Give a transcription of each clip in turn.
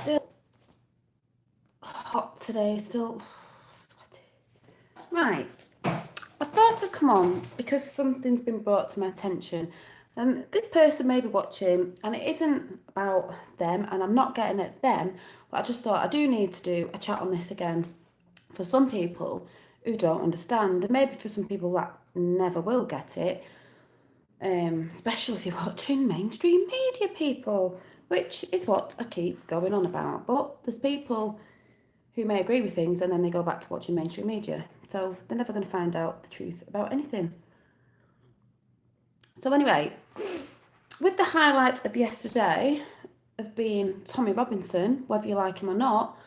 Still hot today, still sweaty. Right, I thought I'd come on because something's been brought to my attention. And this person may be watching, and it isn't about them, and I'm not getting at them, but I just thought I do need to do a chat on this again for some people who don't understand, and maybe for some people that never will get it, especially if you're watching mainstream media, people, which is what I keep going on about. But there's people who may agree with things and then they go back to watching mainstream media. So they're never going to find out the truth about anything. So anyway, with the highlight of yesterday of being Tommy Robinson, whether you like him or not,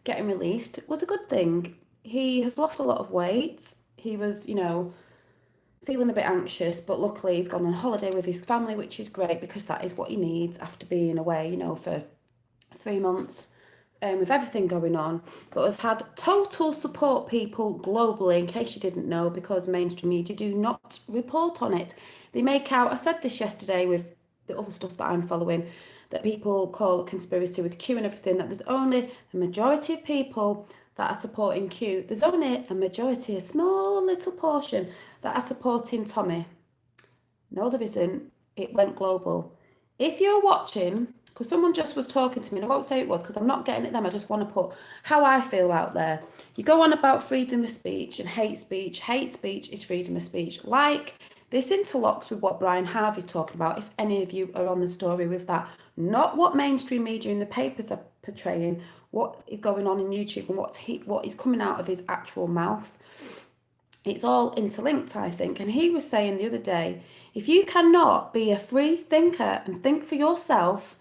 getting released was a good thing. He has lost a lot of weight. He was, feeling a bit anxious, but luckily he's gone on holiday with his family, which is great because that is what he needs after being away, for 3 months. With everything going on, but has had total support, people, globally, in case you didn't know, because mainstream media do not report on it. They make out, I said this yesterday with the other stuff that I'm following, that people call a conspiracy with Q and everything, that there's only a majority of people that are supporting Q. There's only a majority, a small little portion, that are supporting Tommy. No, there isn't. It went global. If you're watching, because someone just was talking to me, and I won't say it was because I'm not getting at them, I just want to put how I feel out there. You go on about freedom of speech and hate speech. Hate speech is freedom of speech. Like, this interlocks with what Brian Harvey's talking about, if any of you are on the story with that. Not what mainstream media in the papers are portraying, what is going on in YouTube and what is coming out of his actual mouth. It's all interlinked, I think. And he was saying the other day, if you cannot be a free thinker and think for yourself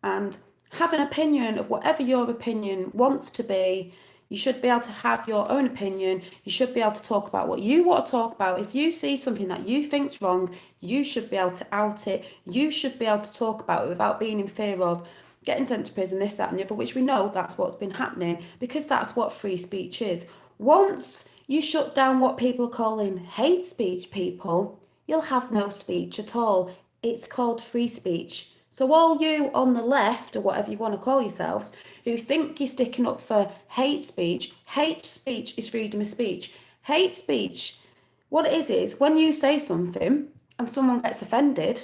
and have an opinion of whatever your opinion wants to be, you should be able to have your own opinion. You should be able to talk about what you want to talk about. If you see something that you think's wrong, you should be able to out it. You should be able to talk about it without being in fear of getting sent to prison, this, that, and the other, which we know that's what's been happening because that's what free speech is. Once you shut down what people are calling hate speech, people, you'll have no speech at all. It's called free speech. So all you on the left, or whatever you want to call yourselves, who think you're sticking up for hate speech is freedom of speech. Hate speech, what it is when you say something and someone gets offended,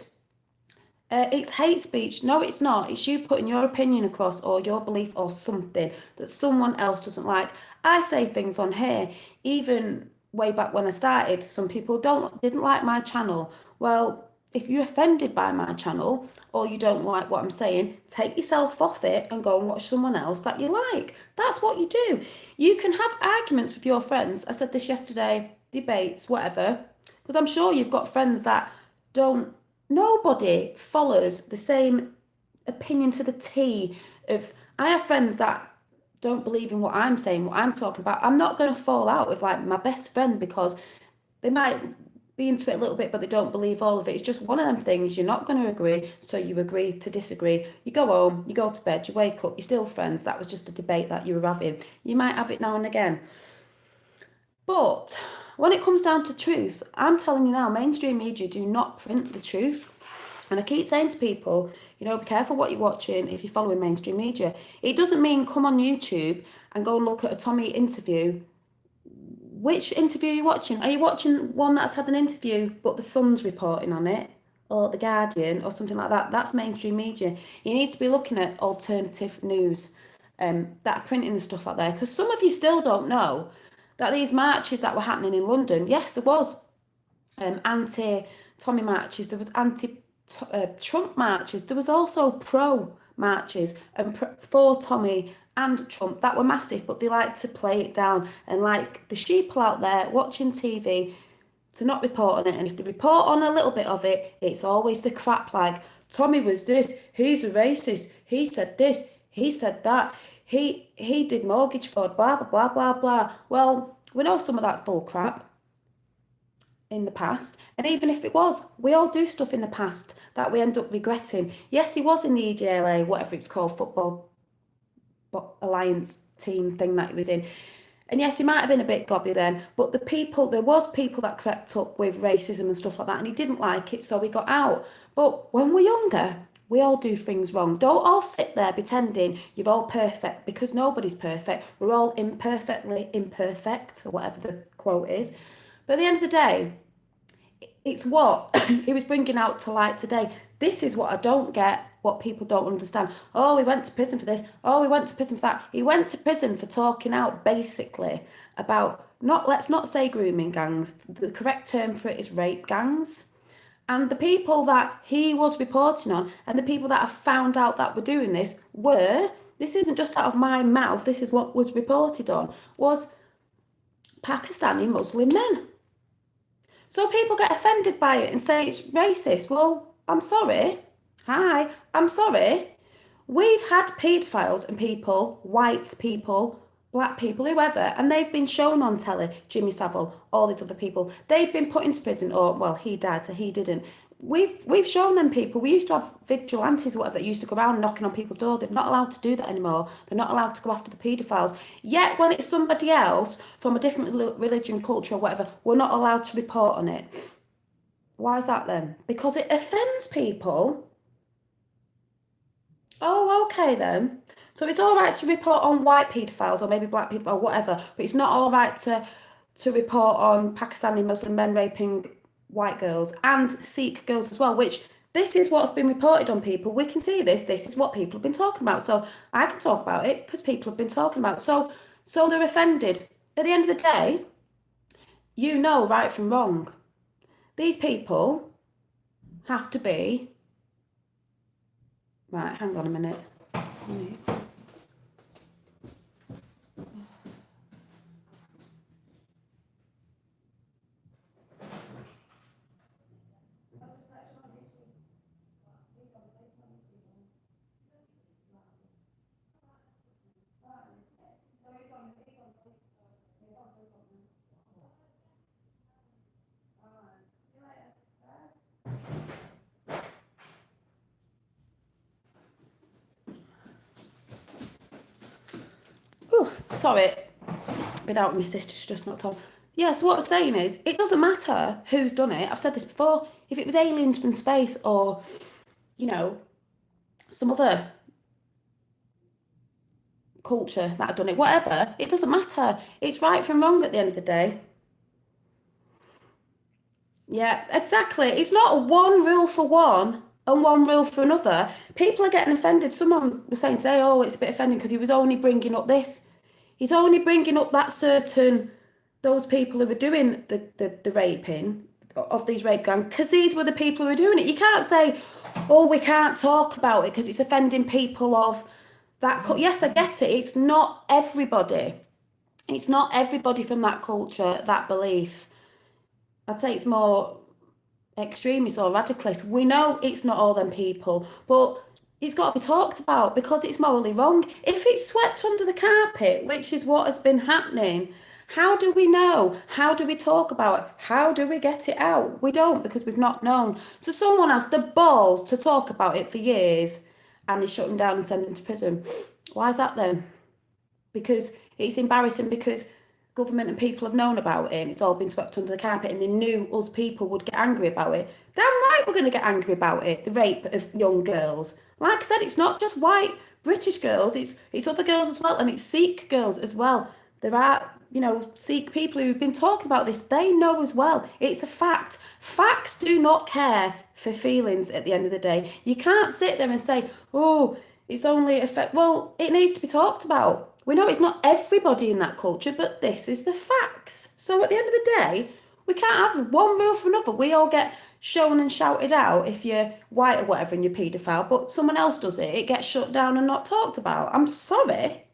it's hate speech. No, it's not. It's you putting your opinion across or your belief or something that someone else doesn't like. I say things on here, even way back when I started, some people didn't like my channel. Well, if you're offended by my channel or you don't like what I'm saying, take yourself off it and go and watch someone else that you like. That's what you do. You can have arguments with your friends. I said this yesterday, debates, whatever, because I'm sure you've got friends that don't. Nobody follows the same opinion to the T. I have friends that don't believe in what I'm saying, what I'm talking about. I'm not going to fall out with like my best friend because they might be into it a little bit, but they don't believe all of it. It's just one of them things. You're not going to agree, so you agree to disagree. You go home, you go to bed, you wake up, you're still friends. That was just a debate that you were having. You might have it now and again. But when it comes down to truth, I'm telling you now, mainstream media do not print the truth. And I keep saying to people, be careful what you're watching if you're following mainstream media. It doesn't mean come on YouTube and go and look at a Tommy interview. Which interview are you watching? Are you watching one that's had an interview but the Sun's reporting on it? Or The Guardian or something like that? That's mainstream media. You need to be looking at alternative news that are printing the stuff out there. Because some of you still don't know that these marches that were happening in London, yes, there was anti-Tommy marches, there was anti-Trump marches, there was also pro marches and for Tommy and Trump that were massive, but they like to play it down and like the sheeple out there watching TV to not report on it. And if they report on a little bit of it, it's always the crap like, Tommy was this, he's a racist, he said this, he said that, he did mortgage fraud, blah, blah, blah, blah, blah. Well, we know some of that's bull crap in the past. And even if it was, we all do stuff in the past that we end up regretting. Yes, he was in the EDLA, whatever it's called, Football Alliance team thing that he was in. And yes, he might have been a bit gobby then, but there was people that crept up with racism and stuff like that, and he didn't like it, so he got out. But when we're younger, We all do things wrong. Don't all sit there pretending you're all perfect, because nobody's perfect. We're all imperfectly imperfect, or whatever the quote is. But at the end of the day, it's what he was bringing out to light today. This is what I don't get, what people don't understand. Oh, he went to prison for this. Oh, he went to prison for that. He went to prison for talking out basically about, not, let's not say grooming gangs. The correct term for it is rape gangs. And the people that he was reporting on, and the people that have found out that were doing this were, this isn't just out of my mouth, this is what was reported on, was Pakistani Muslim men. So people get offended by it and say it's racist. Well, I'm sorry. Hi, I'm sorry. We've had paedophiles and people, white people, black people, whoever, and they've been shown on telly, Jimmy Savile, all these other people. They've been put into prison, or, well, he died, so he didn't. We've shown them people. We used to have vigilantes or whatever that used to go around knocking on people's door. They're not allowed to do that anymore. They're not allowed to go after the paedophiles. Yet when it's somebody else from a different religion, culture or whatever, we're not allowed to report on it. Why is that then? Because it offends people. Oh, okay then. So it's all right to report on white paedophiles or maybe black people or whatever, but it's not all right to report on Pakistani Muslim men raping white girls and Sikh girls as well, which this is what's been reported on people. We can see this. This is what people have been talking about. So I can talk about it because people have been talking about it. So they're offended. At the end of the day, you know right from wrong. These people have to be... Right, hang on a minute. Oh, sorry. Been out with my sister, she's just knocked on. Yeah, so what I'm saying is, it doesn't matter who's done it. I've said this before. If it was aliens from space or, you know, some other culture that had done it, whatever, it doesn't matter. It's right from wrong at the end of the day. Yeah, exactly. It's not a one rule for one and one rule for another. People are getting offended. Someone was saying today, oh, it's a bit offending because he was only bringing up this. He's only bringing up that certain, those people who were doing the raping of these rape gangs, because these were the people who were doing it. You can't say, oh, we can't talk about it because it's offending people of that. Yes, I get it. It's not everybody. It's not everybody from that culture, that belief. I'd say it's more extremist or radicalist. We know it's not all them people, but it's got to be talked about because it's morally wrong. If it's swept under the carpet, which is what has been happening, how do we know? How do we talk about it? How do we get it out? We don't, because we've not known. So someone has the balls to talk about it for years and they shut him down and send him to prison. Why is that then? Because it's embarrassing, because government and people have known about it and it's all been swept under the carpet and they knew us people would get angry about it. Damn right we're going to get angry about it, the rape of young girls. Like I said, it's not just white British girls, it's other girls as well, and it's Sikh girls as well. There are, Sikh people who've been talking about this, they know as well. It's a fact. Facts do not care for feelings at the end of the day. You can't sit there and say, oh, it's only a fact. Well, it needs to be talked about. We know it's not everybody in that culture, but this is the facts. So at the end of the day, we can't have one rule for another. We all get shown and shouted out if you're white or whatever and you're paedophile, but someone else does it, it gets shut down and not talked about. I'm sorry.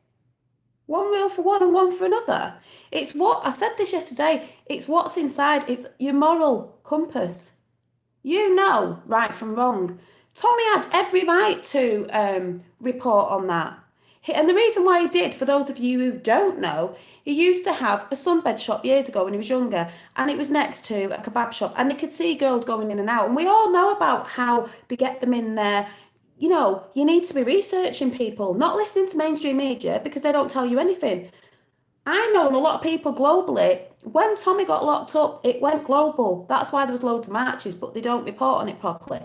One rule for one and one for another. It's what, I said this yesterday, it's what's inside, it's your moral compass. You know right from wrong. Tommy had every right to report on that. And the reason why he did, for those of you who don't know, he used to have a sunbed shop years ago when he was younger, and it was next to a kebab shop, and he could see girls going in and out. And we all know about how they get them in there. You need to be researching people, not listening to mainstream media because they don't tell you anything. I know a lot of people globally. When Tommy got locked up, it went global. That's why there was loads of marches, but they don't report on it properly.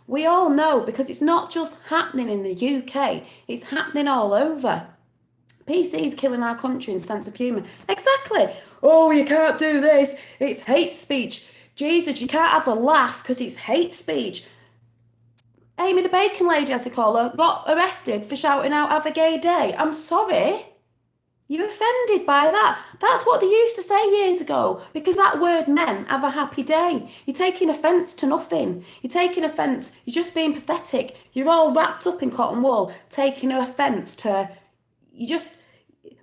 We all know, because it's not just happening in the UK, it's happening all over. PC's killing our country in sense of humour. Exactly. Oh, you can't do this. It's hate speech. Jesus, you can't have a laugh because it's hate speech. Amy the bacon lady, as they call her, got arrested for shouting out "Have a gay day." I'm sorry. You're offended by that. That's what they used to say years ago, because that word meant have a happy day. You're taking offence to nothing. You're taking offence. You're just being pathetic. You're all wrapped up in cotton wool, taking offence to... You just...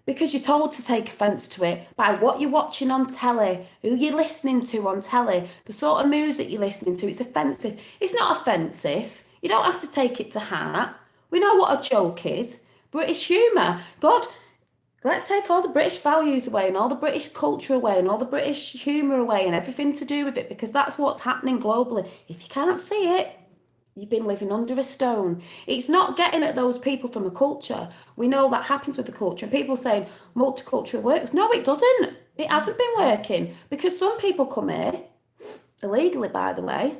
Because you're told to take offence to it by what you're watching on telly, who you're listening to on telly, the sort of music you're listening to. It's offensive. It's not offensive. You don't have to take it to heart. We know what a joke is. British humour. God... Let's take all the British values away and all the British culture away and all the British humour away and everything to do with it, because that's what's happening globally. If you can't see it, you've been living under a stone. It's not getting at those people from a culture. We know that happens with the culture. And people saying multicultural works. No, it doesn't. It hasn't been working, because some people come here, illegally by the way,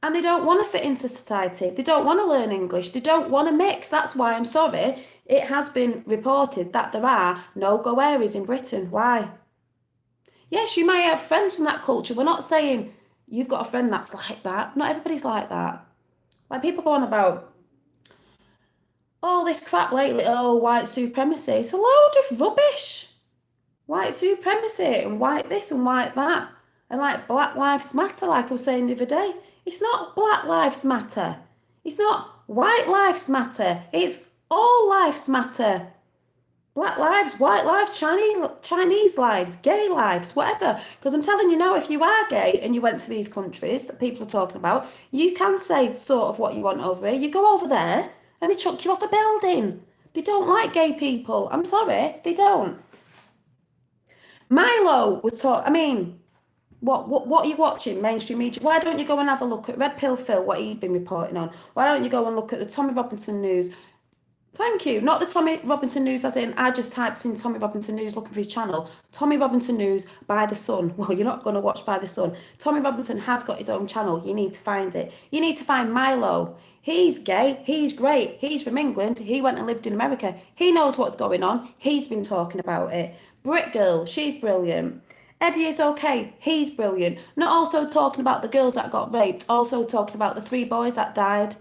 and they don't want to fit into society. They don't want to learn English. They don't want to mix. That's why, I'm sorry, it has been reported that there are no-go areas in Britain. Why? Yes, you may have friends from that culture. We're not saying you've got a friend that's like that. Not everybody's like that. Like, people go on about, oh, this crap lately, oh, white supremacy. It's a load of rubbish. White supremacy and white this and white that. And like Black Lives Matter, like I was saying the other day. It's not Black Lives Matter. It's not White Lives Matter. It's all lives matter. Black lives, white lives, Chinese lives, gay lives, whatever. Because I'm telling you now, if you are gay and you went to these countries that people are talking about, you can say sort of what you want over here. You go over there and they chuck you off a building. They don't like gay people. I'm sorry, they don't. Milo would talk, I mean, what are you watching, mainstream media? Why don't you go and have a look at Red Pill Phil, what he's been reporting on? Why don't you go and look at the Tommy Robinson news? Thank you. Not the Tommy Robinson News as in, I just typed in Tommy Robinson News looking for his channel. Tommy Robinson News by the Sun. Well, you're not going to watch by the Sun. Tommy Robinson has got his own channel. You need to find it. You need to find Milo. He's gay. He's great. He's from England. He went and lived in America. He knows what's going on. He's been talking about it. Brit Girl, she's brilliant. Eddie is okay. He's brilliant. Not also talking about the girls that got raped. Also talking about the 3 boys that died.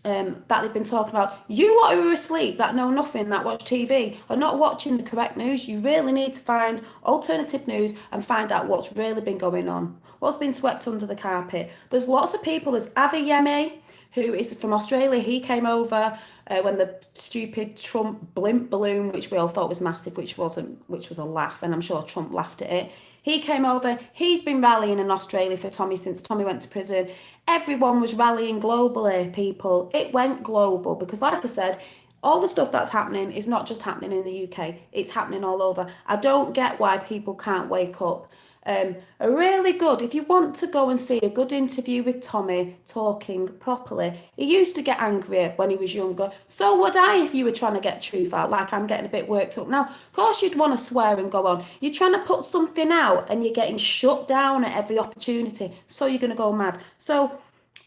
That they've been talking about. You lot who are asleep, that know nothing, that watch TV, are not watching the correct news. You really need to find alternative news and find out what's really been going on, what's been swept under the carpet. There's lots of people. There's Avi Yemi, who is from Australia. He came over when the stupid Trump blimp balloon, which we all thought was massive, which wasn't, which was a laugh, and I'm sure Trump laughed at it. He came over. He's been rallying in Australia for Tommy since Tommy went to prison. Everyone was rallying globally, people. It went global because, like I said, all the stuff that's happening is not just happening in the UK. It's happening all over. I don't get why people can't wake up. A really good, if you want to go and see a good interview with Tommy talking properly, he used to get angry when he was younger. So would I if you were trying to get truth out, like I'm getting a bit worked up now. Of course you'd want to swear and go on. You're trying to put something out and you're getting shut down at every opportunity. So you're going to go mad. So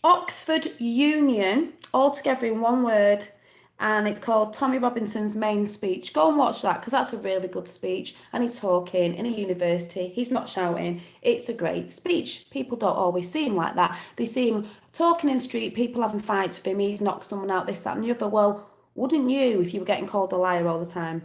Oxford Union, all together in one word, and it's called Tommy Robinson's Main Speech. Go and watch that because that's a really good speech, and he's talking in a university. He's not shouting. It's a great speech. People don't always see him like that. They see him talking in the street, people having fights with him. He's knocked someone out, this, that and the other. Well, wouldn't you if you were getting called a liar all the time?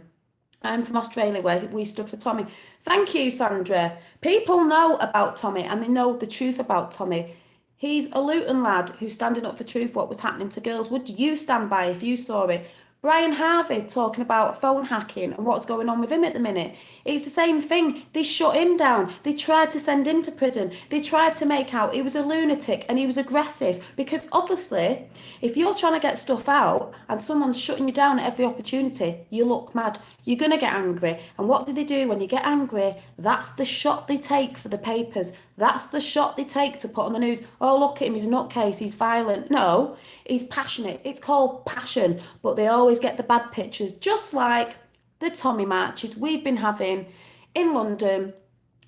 I'm from Australia where we stood for Tommy. Thank you, Sandra. People know about Tommy and they know the truth about Tommy. He's a Luton lad who's standing up for truth, what was happening to girls. Would you stand by if you saw it? Brian Harvey talking about phone hacking and what's going on with him at the minute. It's the same thing. They shut him down. They tried to send him to prison. They tried to make out he was a lunatic and he was aggressive. Because obviously, if you're trying to get stuff out and someone's shutting you down at every opportunity, you look mad. You're going to get angry. And what do they do when you get angry? That's the shot they take for the papers. That's the shot they take to put on the news. Oh, look at him, he's a nutcase, he's violent. No, he's passionate. It's called passion. But they always get the bad pictures, just like the Tommy marches we've been having in London.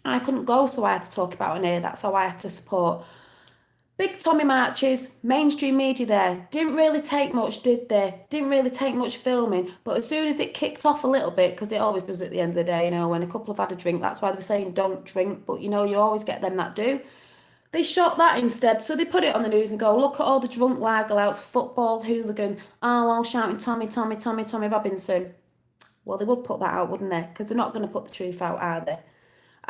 I couldn't go, so I had to talk about it here. That's how I had to support Big Tommy marches, mainstream media there. Didn't really take much, did they? Didn't really take much filming. But as soon as it kicked off a little bit, because it always does at the end of the day, when a couple have had a drink, that's why they were saying don't drink. But you always get them that do. They shot that instead, so they put it on the news and go, look at all the drunk lagerlouts, football hooligans, all shouting Tommy, Tommy, Tommy, Tommy Robinson. Well, they would put that out, wouldn't they? Because they're not going to put the truth out, are they?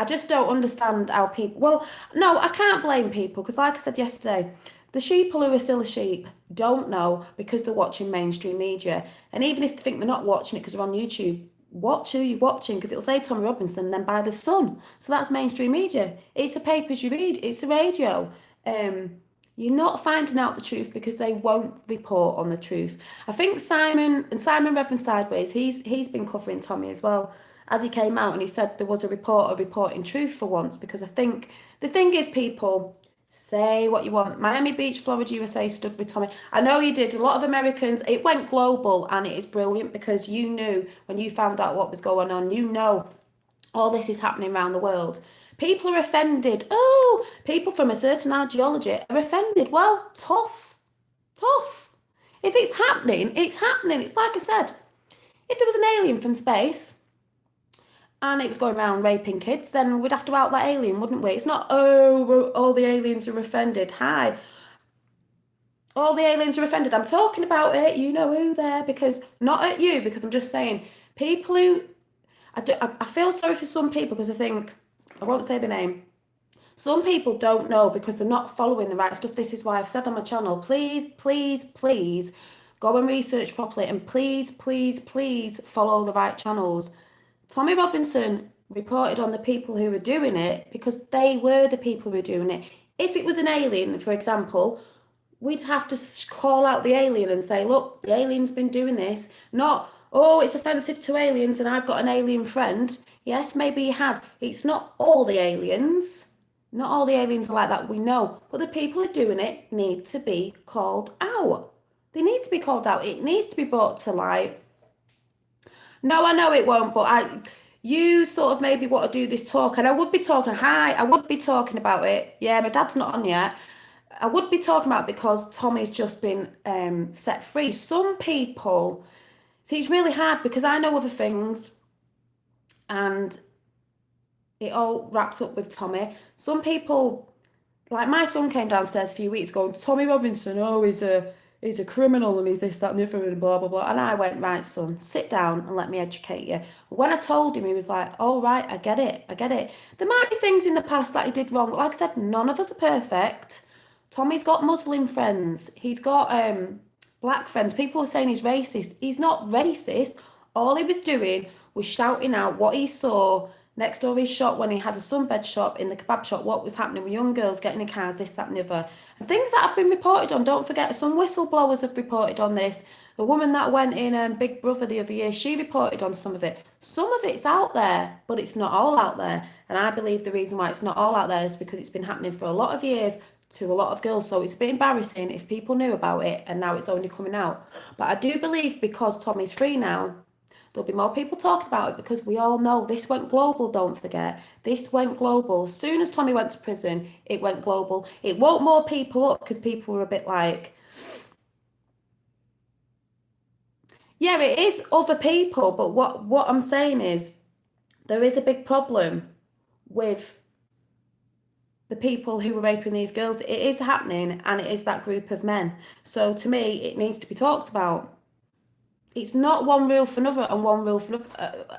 I just don't understand how people. Well, no, I can't blame people because, like I said yesterday, the sheeple who are still a sheep don't know because they're watching mainstream media. And even if they think they're not watching it because they're on YouTube, watch who you're watching because it'll say Tommy Robinson, then by the Sun. So that's mainstream media. It's the papers you read, it's the radio. You're not finding out the truth because they won't report on the truth. I think Simon Reverend Sideways, he's been covering Tommy as well as he came out and he said there was a reporter reporting truth for once because I think the thing is people say what you want. Miami Beach, Florida, USA stood with Tommy. I know you did. A lot of Americans, it went global and it is brilliant because you knew when you found out what was going on, all this is happening around the world. People are offended. Oh, people from a certain ideology are offended. Well, tough. Tough. If it's happening, it's happening. It's like I said, if there was an alien from space and it was going around raping kids, then we'd have to out that alien, wouldn't we? It's not, all the aliens are offended. Hi. All the aliens are offended. I'm talking about it. You know who there, because, not at you, because I'm just saying, people who, I feel sorry for some people because I think, I won't say the name, some people don't know because they're not following the right stuff. This is why I've said on my channel, please, please, please, go and research properly and please, please, please follow the right channels. Tommy Robinson reported on the people who were doing it because they were the people who were doing it. If it was an alien, for example, we'd have to call out the alien and say, look, the alien's been doing this. Not, oh, it's offensive to aliens and I've got an alien friend. Yes, maybe you had. It's not all the aliens. Not all the aliens are like that, we know. But the people who are doing it need to be called out. They need to be called out. It needs to be brought to light. No, I know it won't, but you sort of maybe want to do this talk, and I would be talking. Hi, I would be talking about it. Yeah, my dad's not on yet. I would be talking about it because Tommy's just been set free. Some people, see, it's really hard because I know other things, and it all wraps up with Tommy. Some people, like my son came downstairs a few weeks ago, and Tommy Robinson, oh, he's a criminal and he's this, that, and the other, and blah, blah, blah. And I went, right, son, sit down and let me educate you. When I told him, he was like, oh, right, I get it, I get it. There might be things in the past that he did wrong. Like I said, none of us are perfect. Tommy's got Muslim friends. He's got black friends. People were saying he's racist. He's not racist. All he was doing was shouting out what he saw next door his shop when he had a sunbed shop in the kebab shop, what was happening with young girls getting in cars, this, that and the other. And things that have been reported on, don't forget, some whistleblowers have reported on this. The woman that went in Big Brother the other year, she reported on some of it. Some of it's out there, but it's not all out there. And I believe the reason why it's not all out there is because it's been happening for a lot of years to a lot of girls. So it's a bit embarrassing if people knew about it and now it's only coming out. But I do believe because Tommy's free now, there'll be more people talking about it because we all know this went global, don't forget. This went global. As soon as Tommy went to prison, it went global. It woke more people up because people were a bit like, yeah, it is other people, but what I'm saying is there is a big problem with the people who were raping these girls. It is happening and it is that group of men. So to me, it needs to be talked about. It's not one rule for another and one rule for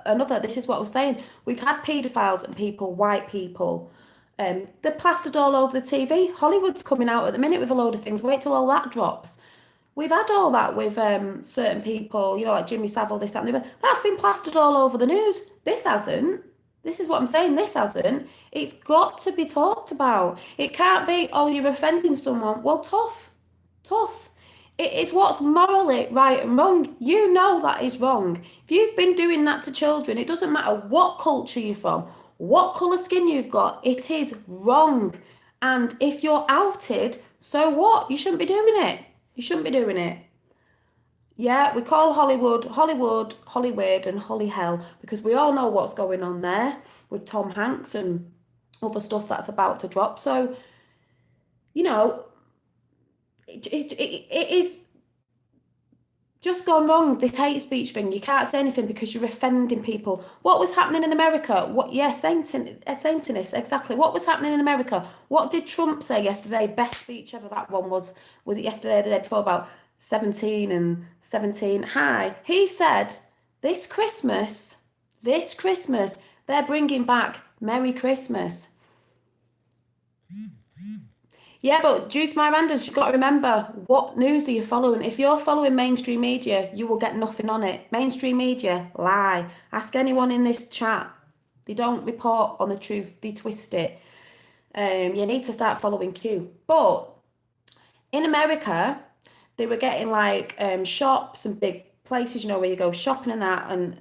another. This is what I was saying. We've had paedophiles and people, white people. They're plastered all over the TV. Hollywood's coming out at the minute with a load of things. Wait till all that drops. We've had all that with certain people, like Jimmy Savile, this, that, and the other. That's been plastered all over the news. This hasn't. This is what I'm saying. This hasn't. It's got to be talked about. It can't be, oh, you're offending someone. Well, tough. Tough. It is what's morally right and wrong. You know that is wrong. If you've been doing that to children, it doesn't matter what culture you're from, what colour skin you've got, it is wrong. And if you're outed, so what? You shouldn't be doing it. You shouldn't be doing it. Yeah, we call Hollywood, and Holly Hell because we all know what's going on there with Tom Hanks and other stuff that's about to drop. So, it is just gone wrong, this hate speech thing. You can't say anything because you're offending people. What was happening in America? What? Yeah, Satanist, exactly. What was happening in America? What did Trump say yesterday? Best speech ever. That one was it yesterday or the day before, about 17 and 17 high? He said, this Christmas, they're bringing back Merry Christmas. Yeah, but Juice Miranda's, you've got to remember, what news are you following? If you're following mainstream media, you will get nothing on it. Mainstream media, lie. Ask anyone in this chat. They don't report on the truth, they twist it. You need to start following Q. But in America, they were getting like shops and big places, where you go shopping and that, and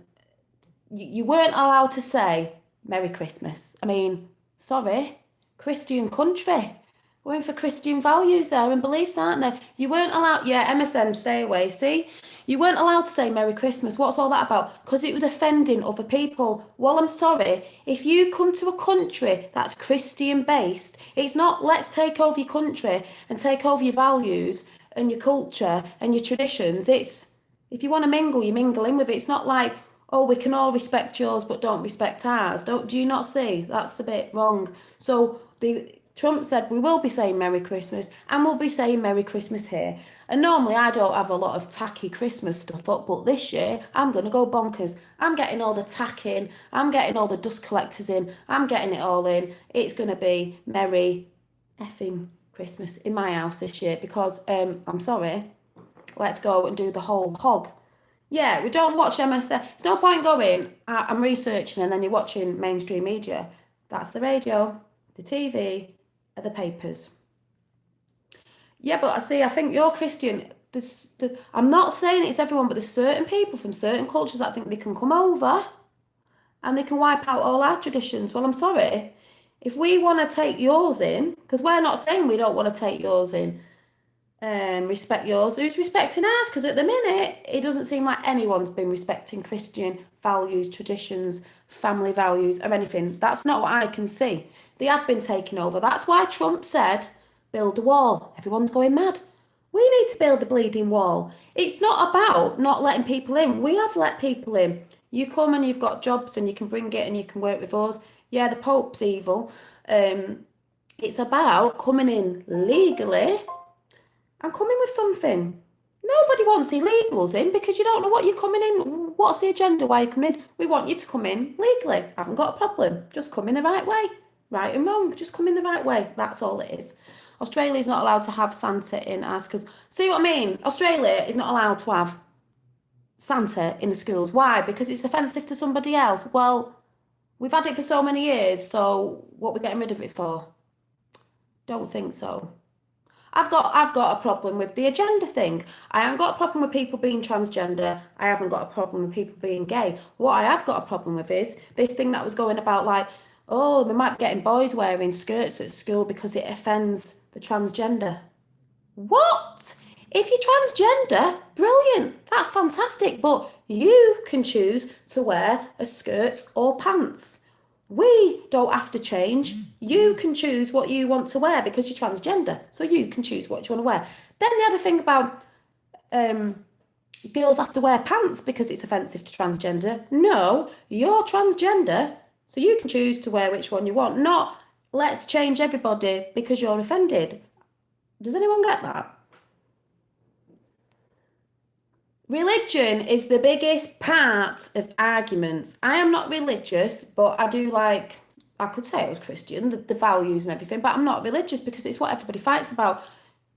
you weren't allowed to say Merry Christmas. I mean, sorry, Christian country. We're in for Christian values there and beliefs, aren't they? You weren't allowed, yeah, MSM, stay away, see? You weren't allowed to say Merry Christmas. What's all that about? Because it was offending other people. Well, I'm sorry, if you come to a country that's Christian based, it's not let's take over your country and take over your values and your culture and your traditions. It's, if you want to mingle, you mingle in with it. It's not like, oh, we can all respect yours but don't respect ours. Do you not see? That's a bit wrong. So Trump said we will be saying Merry Christmas and we'll be saying Merry Christmas here. And normally I don't have a lot of tacky Christmas stuff up, but this year I'm going to go bonkers. I'm getting all the tack in, I'm getting all the dust collectors in, I'm getting it all in. It's going to be Merry effing Christmas in my house this year because, I'm sorry, let's go and do the whole hog. Yeah, we don't watch MSN. It's no point going, I'm researching and then you're watching mainstream media. That's the radio, the TV, and the papers. Yeah, but I think you're Christian. I'm not saying it's everyone, but there's certain people from certain cultures that think they can come over and they can wipe out all our traditions. Well, I'm sorry. If we want to take yours in, because we're not saying we don't want to take yours in, respect yours, who's respecting ours? Because at the minute it doesn't seem like anyone's been respecting Christian values, traditions, family values or anything. That's not what I can see. They have been taken over. That's why Trump said build a wall. Everyone's going mad. We need to build a bleeding wall. It's not about not letting people in. We have let people in. You come and you've got jobs and you can bring it and you can work with us. Yeah, the Pope's evil. It's about coming in legally and come in with something. Nobody wants illegals in because you don't know what you're coming in. What's the agenda? Why you come in? We want you to come in legally. I haven't got a problem. Just come in the right way. Right and wrong. Just come in the right way. That's all it is. Australia's not allowed to have Santa in our schools. See what I mean? Australia is not allowed to have Santa in the schools. Why? Because it's offensive to somebody else. Well, we've had it for so many years, so what are we getting rid of it for? Don't think so. I've got a problem with the agenda thing. I haven't got a problem with people being transgender. I haven't got a problem with people being gay. What I have got a problem with is this thing that was going about like, oh, we might be getting boys wearing skirts at school because it offends the transgender. What? If you're transgender, brilliant. That's fantastic. But you can choose to wear a skirt or pants. We don't have to change. You can choose what you want to wear because you're transgender. So you can choose what you want to wear. Then they had a thing about girls have to wear pants because it's offensive to transgender. No, you're transgender, so you can choose to wear which one you want. Not let's change everybody because you're offended. Does anyone get that? Religion is the biggest part of arguments. I am not religious, but I do like, I could say I was Christian, the values and everything, but I'm not religious because it's what everybody fights about.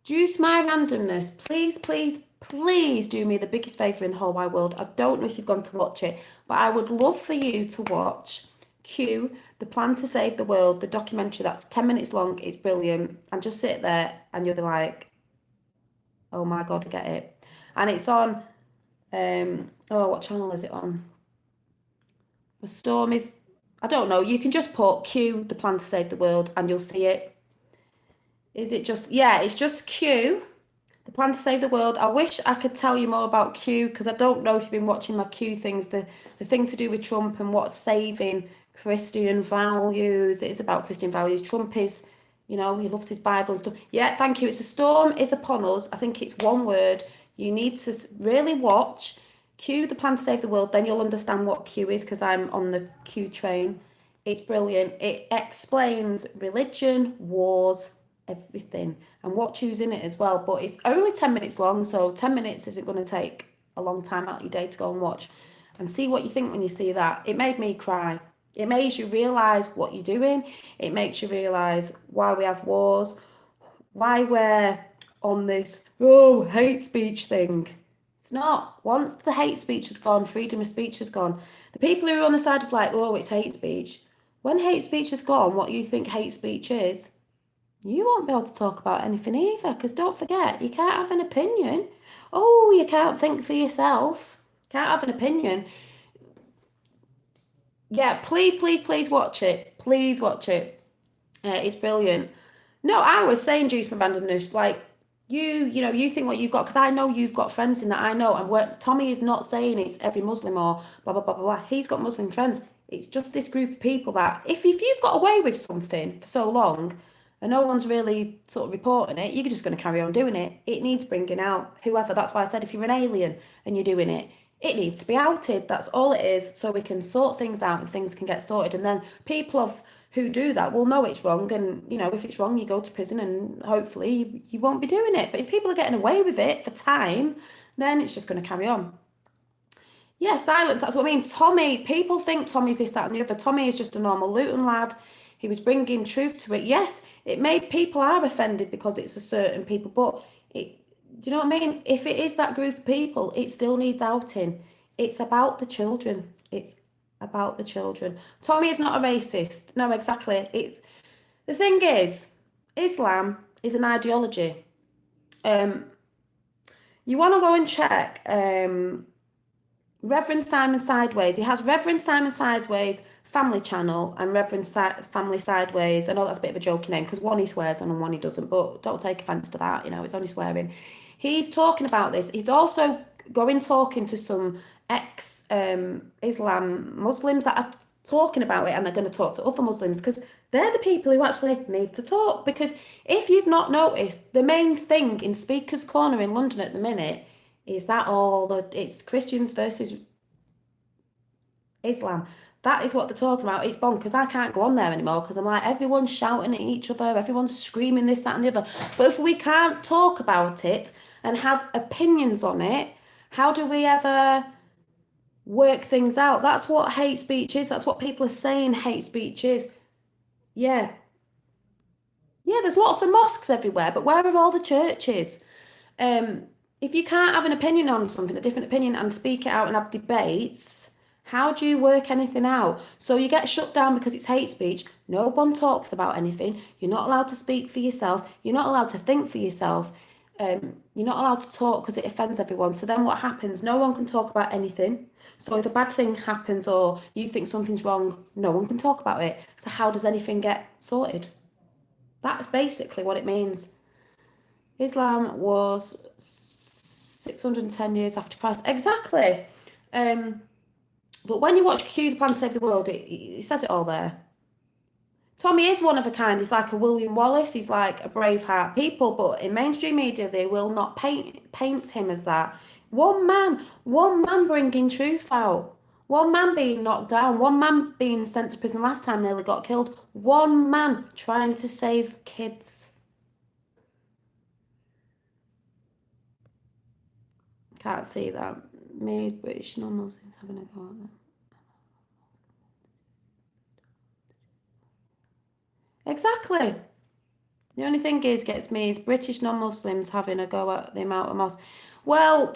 Juice my randomness. Please, please, please do me the biggest favour in the whole wide world. I don't know if you've gone to watch it, but I would love for you to watch Q, The Plan to Save the World, the documentary that's 10 minutes long. It's brilliant. And just sit there and you'll be like, oh my God, I get it. And it's on... what channel is it on? The Storm is, I don't know. You can just put Q, The Plan to Save the World, and you'll see it. Is it just, yeah, it's just Q, The Plan to Save the World. I wish I could tell you more about Q because I don't know if you've been watching my Q things, the thing to do with Trump and what's saving Christian values. It is about Christian values. Trump is, You know, he loves his Bible and stuff. Yeah, thank you. It's a storm is upon us. I think it's one word. You need to really watch Q, the plan to save the world. Then you'll understand what Q is, because I'm on the Q train. It's brilliant. It explains religion, wars, everything, and what Q's in it as well. But it's only 10 minutes long, so 10 minutes isn't going to take a long time out of your day to go and watch. And see what you think when you see that. It made me cry. It makes you realise what you're doing. It makes you realise why we have wars, why we're on this, hate speech thing. It's not. Once the hate speech has gone, freedom of speech has gone. The people who are on the side of like, it's hate speech. When hate speech has gone, what you think hate speech is, you won't be able to talk about anything either, because don't forget, you can't have an opinion. Oh, you can't think for yourself. Can't have an opinion. Yeah, please watch it. Please watch it. It's brilliant. No, I was saying juice from randomness. Like, you think what you've got, because I know you've got friends in that. I know, and Tommy is not saying it's every Muslim or blah, blah, blah, blah, blah. He's got Muslim friends. It's just this group of people that, if you've got away with something for so long, and no one's really sort of reporting it, you're just going to carry on doing it. It needs bringing out. Whoever, that's why I said if you're an alien and you're doing it, it needs to be outed. That's all it is, so we can sort things out and things can get sorted. And then people who do that will know it's wrong. And, if it's wrong, you go to prison and hopefully you won't be doing it. But if people are getting away with it for time, then it's just going to carry on. Yeah, silence, that's what I mean. Tommy, people think Tommy's this, that and the other. Tommy is just a normal Luton lad. He was bringing truth to it. Yes, it made people are offended because it's a certain people, but do you know what I mean? If it is that group of people, it still needs outing. It's about the children. It's about the children. Tommy is not a racist. No, exactly. The thing is, Islam is an ideology. You want to go and check Reverend Simon Sideways. He has Reverend Simon Sideways Family Channel and Reverend Family Sideways. I know that's a bit of a joking name, because one he swears on and one he doesn't, but don't take offence to that, it's only swearing. He's talking about this. He's also talking to some ex-Islam Muslims that are talking about it, and they're going to talk to other Muslims, because they're the people who actually need to talk. Because if you've not noticed, the main thing in Speaker's Corner in London at the minute is that it's Christians versus Islam. That is what they're talking about. It's bonkers. I can't go on there anymore, because I'm like, everyone's shouting at each other, everyone's screaming this, that and the other. But if we can't talk about it and have opinions on it, how do we ever work things out? That's what hate speech is. That's what people are saying hate speech is. Yeah. Yeah, there's lots of mosques everywhere, but where are all the churches? If you can't have an opinion on something, a different opinion, and speak it out and have debates, how do you work anything out? So you get shut down because it's hate speech. No one talks about anything. You're not allowed to speak for yourself. You're not allowed to think for yourself. You're not allowed to talk because it offends everyone. So then what happens? No one can talk about anything. So if a bad thing happens or you think something's wrong, no one can talk about it. So how does anything get sorted? That's basically what it means. Islam was 610 years after Christ. Exactly. But when you watch Q, the Plan to Save the World, it says it all there. Tommy is one of a kind. He's like a William Wallace. He's like a Braveheart people, but in mainstream media, they will not paint him as that. One man bringing truth out. One man being knocked down. One man being sent to prison last time, nearly got killed. One man trying to save kids. Can't see that. Made British non-Muslims having a go at them. Exactly. The only thing gets me is British non-Muslims having a go at the amount of mosques. Well,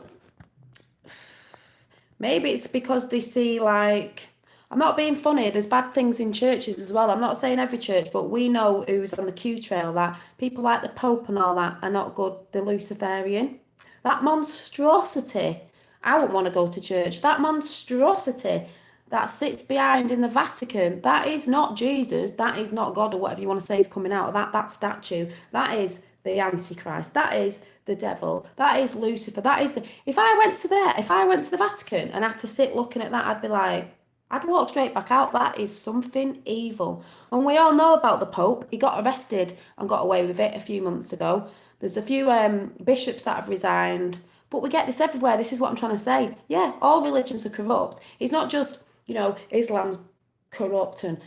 maybe it's because they see, like, I'm not being funny, there's bad things in churches as well. I'm not saying every church, but we know who's on the Q trail, that people like the Pope and all that are not good, the Luciferian. That monstrosity, I wouldn't want to go to church. That monstrosity that sits behind in the Vatican, that is not Jesus, that is not God, or whatever you want to say is coming out of that statue. That is the Antichrist, that is the devil, that is Lucifer, that is if I went to the Vatican and had to sit looking at that, I'd be like, I'd walk straight back out. That is something evil. And we all know about the Pope. He got arrested and got away with it a few months ago. There's a few bishops that have resigned. But we get this everywhere. This is what I'm trying to say. Yeah, all religions are corrupt. It's not just, Islam's corrupt and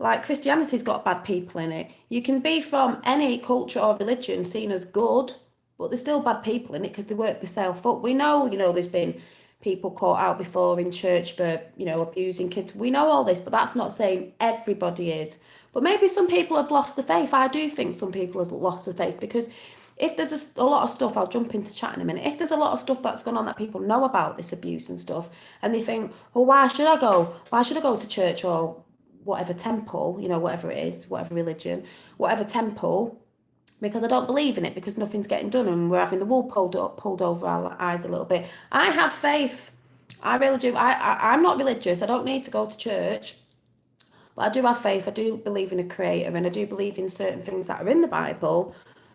like Christianity's got bad people in it. You can be from any culture or religion seen as good, but there's still bad people in it because they work themselves up. We know, there's been people caught out before in church for, abusing kids. We know all this, but that's not saying everybody is. But maybe some people have lost the faith. I do think some people have lost the faith because if there's a lot of stuff, I'll jump into chat in a minute. If there's a lot of stuff that's gone on that people know about this abuse and stuff, and they think, well, why should I go? Why should I go to church or whatever temple, whatever it is, whatever religion, whatever temple, because I don't believe in it because nothing's getting done and we're having the wool pulled over our eyes a little bit. I have faith. I really do. I'm not religious. I don't need to go to church. But I do have faith. I do believe in a creator and I do believe in certain things that are in the Bible.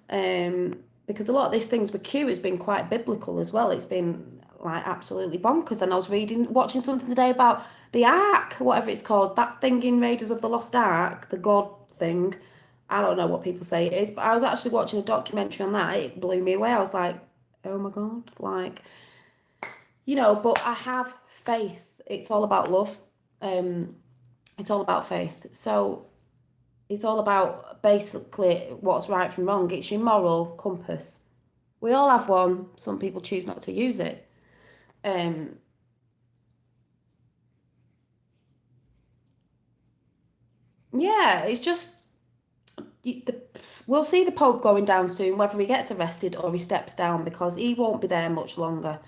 Because a lot of these things with Q has been quite biblical as well. It's been like absolutely bonkers. And I was watching something today about the Ark, whatever it's called, that thing in Raiders of the Lost Ark, the God thing. I don't know what people say it is, but I was actually watching a documentary on that. It blew me away. I was like, oh my God, like, but I have faith. It's all about love. It's all about faith. So it's all about basically what's right from wrong. It's your moral compass. We all have one. Some people choose not to use it. Yeah, it's just we'll see the Pope going down soon, whether he gets arrested or he steps down, because he won't be there much longer.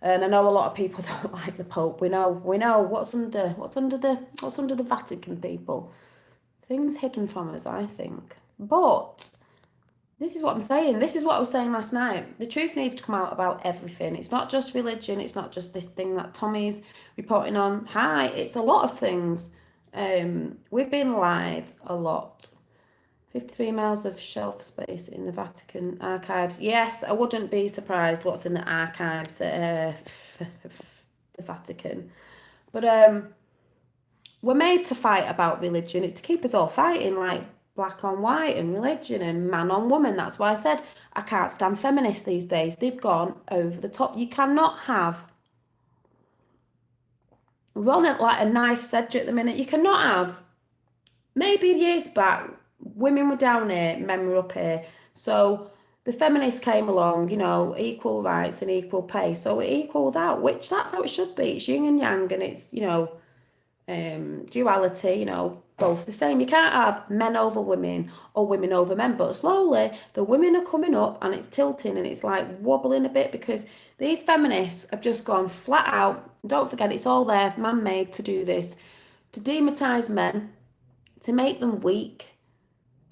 And I know a lot of people don't like the Pope. We know what's under the Vatican people. Things hidden from us, I think. But this is what I'm saying. This is what I was saying last night. The truth needs to come out about everything. It's not just religion. It's not just this thing that Tommy's reporting on. Hi, it's a lot of things. We've been lied a lot. 53 miles of shelf space in the Vatican archives. Yes, I wouldn't be surprised what's in the archives at the Vatican. But we're made to fight about religion. It's to keep us all fighting, like black on white and religion and man on woman. That's why I said I can't stand feminists these days. They've gone over the top. You cannot have run it like a knife's edge at the minute. You cannot have. Maybe years back, women were down here, men were up here. So the feminists came along, equal rights and equal pay. So it equaled out, which that's how it should be. It's yin and yang and it's, duality, both the same. You can't have men over women or women over men, but slowly the women are coming up and it's tilting and it's like wobbling a bit because these feminists have just gone flat out. Don't forget, it's all there, man-made to do this, to demonetize men, to make them weak,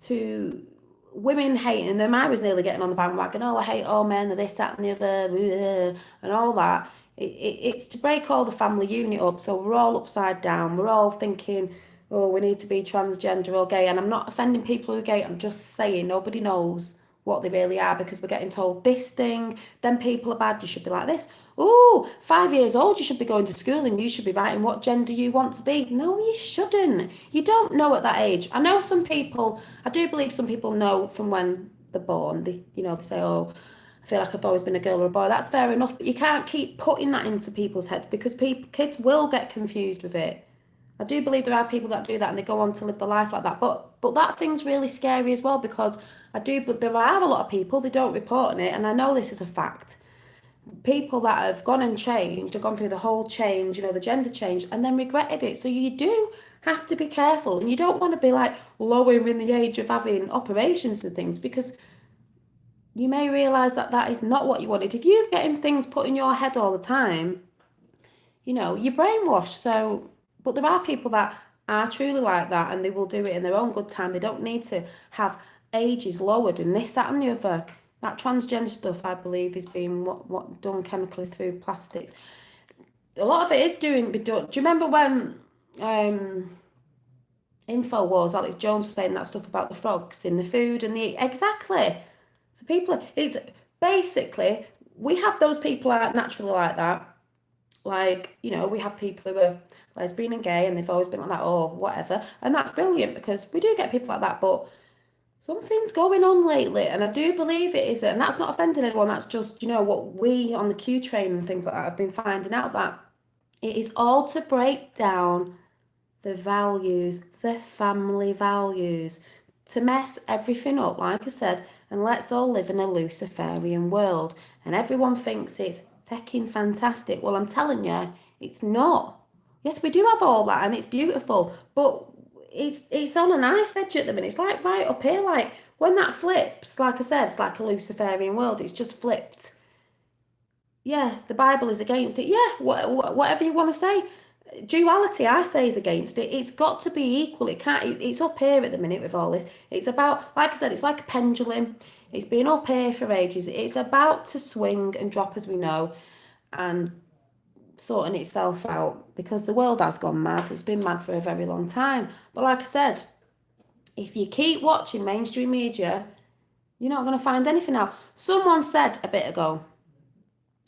to women hating them. I was nearly getting on the bandwagon. Oh, I hate all men, this, that, and the other, and all that. It's to break all the family unit up, so we're all upside down. We're all thinking, oh, we need to be transgender or gay. And I'm not offending people who are gay. I'm just saying nobody knows what they really are because we're getting told this thing, then people are bad, you should be like this. Oh, 5 years old, you should be going to school and you should be writing what gender you want to be. No, you shouldn't. You don't know at that age. I know some people, I do believe some people know from when they're born. They say, oh, I feel like I've always been a girl or a boy. That's fair enough, but you can't keep putting that into people's heads because kids will get confused with it. I do believe there are people that do that and they go on to live their life like that. But that thing's really scary as well because but there are a lot of people, they don't report on it, and I know this is a fact. People that have gone and changed, have gone through the whole change, the gender change, and then regretted it. So you do have to be careful, and you don't want to be like lowering the age of having operations and things because you may realise that is not what you wanted. If you're getting things put in your head all the time, you're brainwashed. So, but there are people that are truly like that and they will do it in their own good time. They don't need to have ages lowered and this, that and the other. That transgender stuff, I believe, is being what done chemically through plastics. A lot of it is be done. Do you remember when InfoWars, Alex Jones was saying that stuff about the frogs in the food and exactly. So it's basically, we have those people are naturally like that. Like, you know, we have people who are lesbian and gay and they've always been like that or whatever. And that's brilliant because we do get people like that. But something's going on lately. And I do believe it is. And that's not offending anyone. That's just, you know, what we on the Q train and things like that have been finding out, that it is all to break down the values, the family values, to mess everything up, like I said, and let's all live in a Luciferian world. And everyone thinks it's fecking fantastic. Well, I'm telling you, it's not. Yes, we do have all that and it's beautiful, but it's on a knife edge at the minute. It's like right up here, like when that flips, like I said, it's like a Luciferian world. It's just flipped. Yeah, the Bible is against it. Yeah, whatever you want to say. Duality, I say, is against it. It's got to be equal. It can't. It's up here at the minute with all this. It's about, like I said, it's like a pendulum. It's been up here for ages. It's about to swing and drop, as we know, and sorting itself out because the world has gone mad. It's been mad for a very long time. But like I said, if you keep watching mainstream media, you're not going to find anything out. Someone said a bit ago,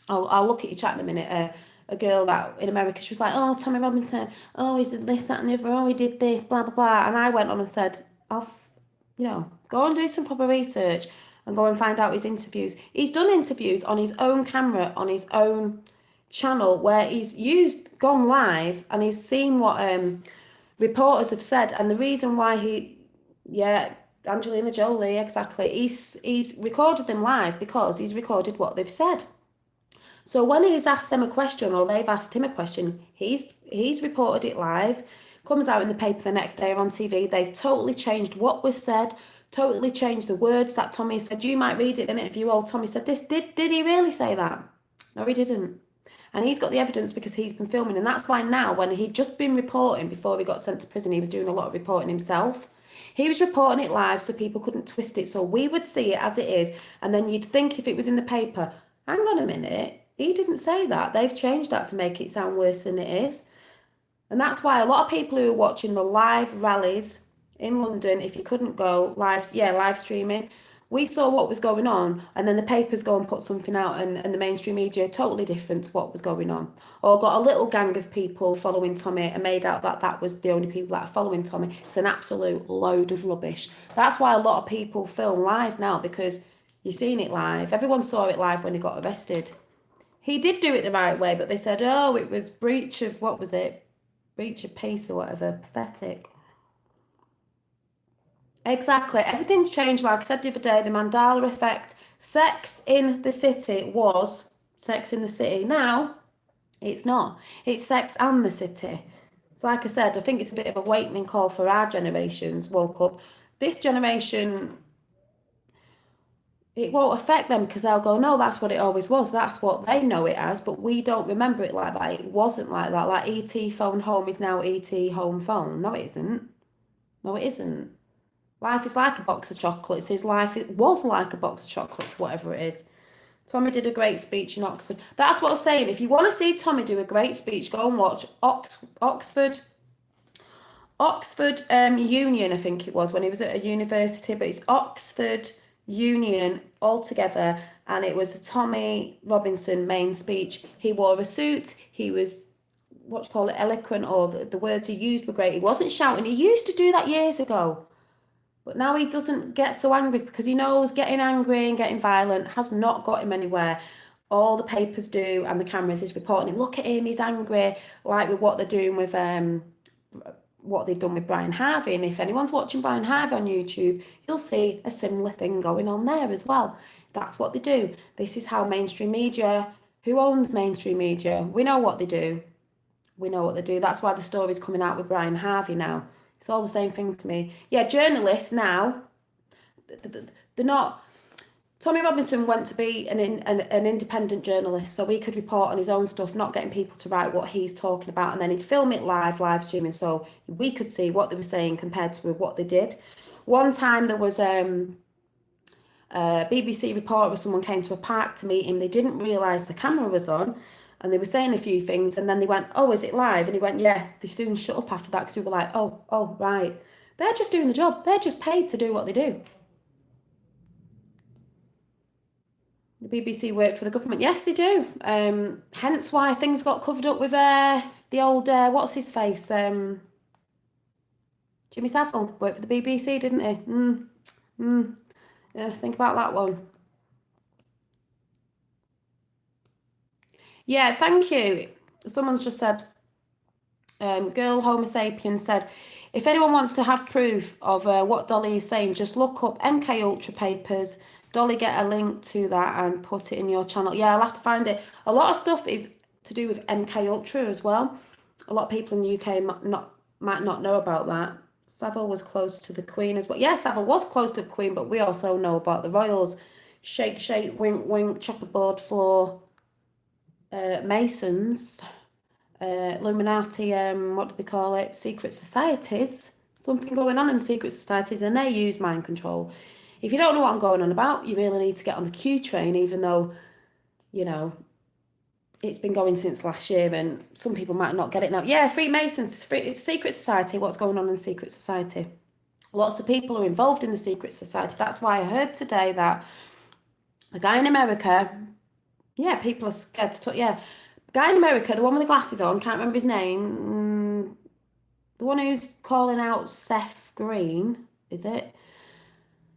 I'll look at your chat in a minute. A girl that in America, she was like, "Oh, Tommy Robinson, oh, he did this, that, and the other. Oh, he did this, blah blah blah." And I went on and said, go and do some proper research and go and find out his interviews. He's done interviews on his own camera, on his own channel, where he's gone live, and he's seen what reporters have said, and the reason why Angelina Jolie, exactly. He's recorded them live because he's recorded what they've said. So when he's asked them a question or they've asked him a question, he's reported it live, comes out in the paper the next day or on TV. They've totally changed what was said, totally changed the words that Tommy said. You might read it in an interview, oh, Tommy said this. Did he really say that? No, he didn't. And he's got the evidence because he's been filming. And that's why now, when he'd just been reporting before he got sent to prison, he was doing a lot of reporting himself. He was reporting it live so people couldn't twist it. So we would see it as it is. And then you'd think if it was in the paper, hang on a minute, he didn't say that. They've changed that to make it sound worse than it is. And that's why a lot of people who are watching the live rallies in London, if you couldn't go live streaming, we saw what was going on, and then the papers go and put something out, and the mainstream media totally different to what was going on. Or got a little gang of people following Tommy and made out that that was the only people that are following Tommy. It's an absolute load of rubbish. That's why a lot of people film live now, because you're seeing it live. Everyone saw it live when he got arrested. He did do it the right way, but they said, oh, it was breach of, what was it? Breach of peace or whatever. Pathetic. Exactly. Everything's changed. Like I said the other day, the Mandela effect. Sex in the City was Sex in the City. Now, it's not. It's Sex and the City. So like I said, I think it's a bit of a awakening call for our generations woke up. This generation, it won't affect them because they'll go, no, that's what it always was. That's what they know it as, but we don't remember it like that. It wasn't like that. Like ET phone home is now ET home phone. No, it isn't. No, it isn't. Life is like a box of chocolates. His life it was like a box of chocolates, whatever it is. Tommy did a great speech in Oxford. That's what I was saying. If you want to see Tommy do a great speech, go and watch Oxford Union, I think it was, when he was at a university, but it's Oxford Union altogether, and it was a Tommy Robinson main speech. He wore a suit, he was, what do you call it, eloquent, or the words he used were great. He wasn't shouting. He used to do that years ago, but now he doesn't get so angry because he knows getting angry and getting violent has not got him anywhere. All the papers do and the cameras is reporting him. Look at him, he's angry, like with what they're doing with what they've done with Brian Harvey. And if anyone's watching Brian Harvey on YouTube, you'll see a similar thing going on there as well. That's what they do. This is how mainstream media, who owns mainstream media? We know what they do. We know what they do. That's why the story's coming out with Brian Harvey now. It's all the same thing to me. Yeah, journalists now, they're not... Tommy Robinson went to be an independent journalist, so he could report on his own stuff, not getting people to write what he's talking about, and then he'd film it live streaming, so we could see what they were saying compared to what they did. One time there was a BBC reporter or someone came to a park to meet him. They didn't realise the camera was on, and they were saying a few things, and then they went, oh, is it live? And he went, yeah. They soon shut up after that because we were like, oh, right. They're just doing the job. They're just paid to do what they do. The BBC work for the government. Yes, they do. Hence why things got covered up with the old what's his face? Jimmy Savile worked for the BBC, didn't he? Yeah, think about that one. Yeah, thank you. Someone's just said, Girl Homo sapien said, if anyone wants to have proof of what Dolly is saying, just look up MK Ultra papers. Dolly, get a link to that and put it in your channel. Yeah, I'll have to find it. A lot of stuff is to do with MK Ultra as well. A lot of people in the UK might not know about that. Savile was close to the Queen as well. Yeah, Savile was close to the Queen, but we also know about the royals. Shake, shake, wink, wink, checkerboard floor, Masons, Illuminati, what do they call it? Secret societies. Something going on in secret societies, and they use mind control. If you don't know what I'm going on about, you really need to get on the Q train, even though, you know, it's been going since last year and some people might not get it now. Yeah, Freemasons, it's secret society. What's going on in secret society? Lots of people are involved in the secret society. That's why I heard today that a guy in America, yeah, people are scared to talk, yeah. Guy in America, the one with the glasses on, can't remember his name, the one who's calling out Seth Green, is it?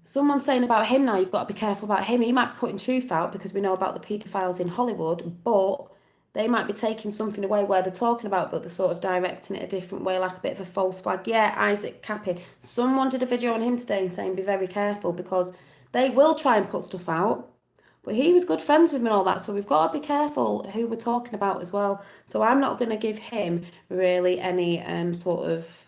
Someone's saying about him now, you've got to be careful about him. He might be putting truth out because we know about the paedophiles in Hollywood, but they might be taking something away where they're talking about, but they're sort of directing it a different way, like a bit of a false flag. Yeah, Isaac Cappy. Someone did a video on him today and saying be very careful because they will try and put stuff out. But he was good friends with him and all that, so we've got to be careful who we're talking about as well. So I'm not going to give him really any sort of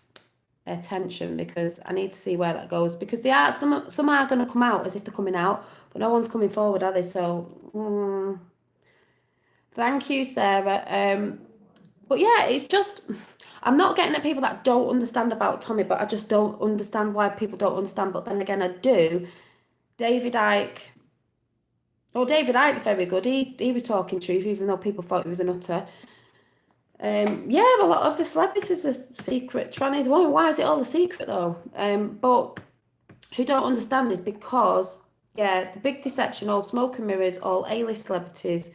attention because I need to see where that goes. Because they are some are going to come out as if they're coming out, but no one's coming forward, are they? So thank you, Sarah. But yeah, it's just I'm not getting at people that don't understand about Tommy, but I just don't understand why people don't understand. But then again, I do. David Icke. Oh, David Icke's very good. He was talking truth, even though people thought he was a nutter. Yeah, a lot of the celebrities are secret trannies. Why is it all a secret though? But who don't understand is because, yeah, the big deception, all smoke and mirrors, all A-list celebrities,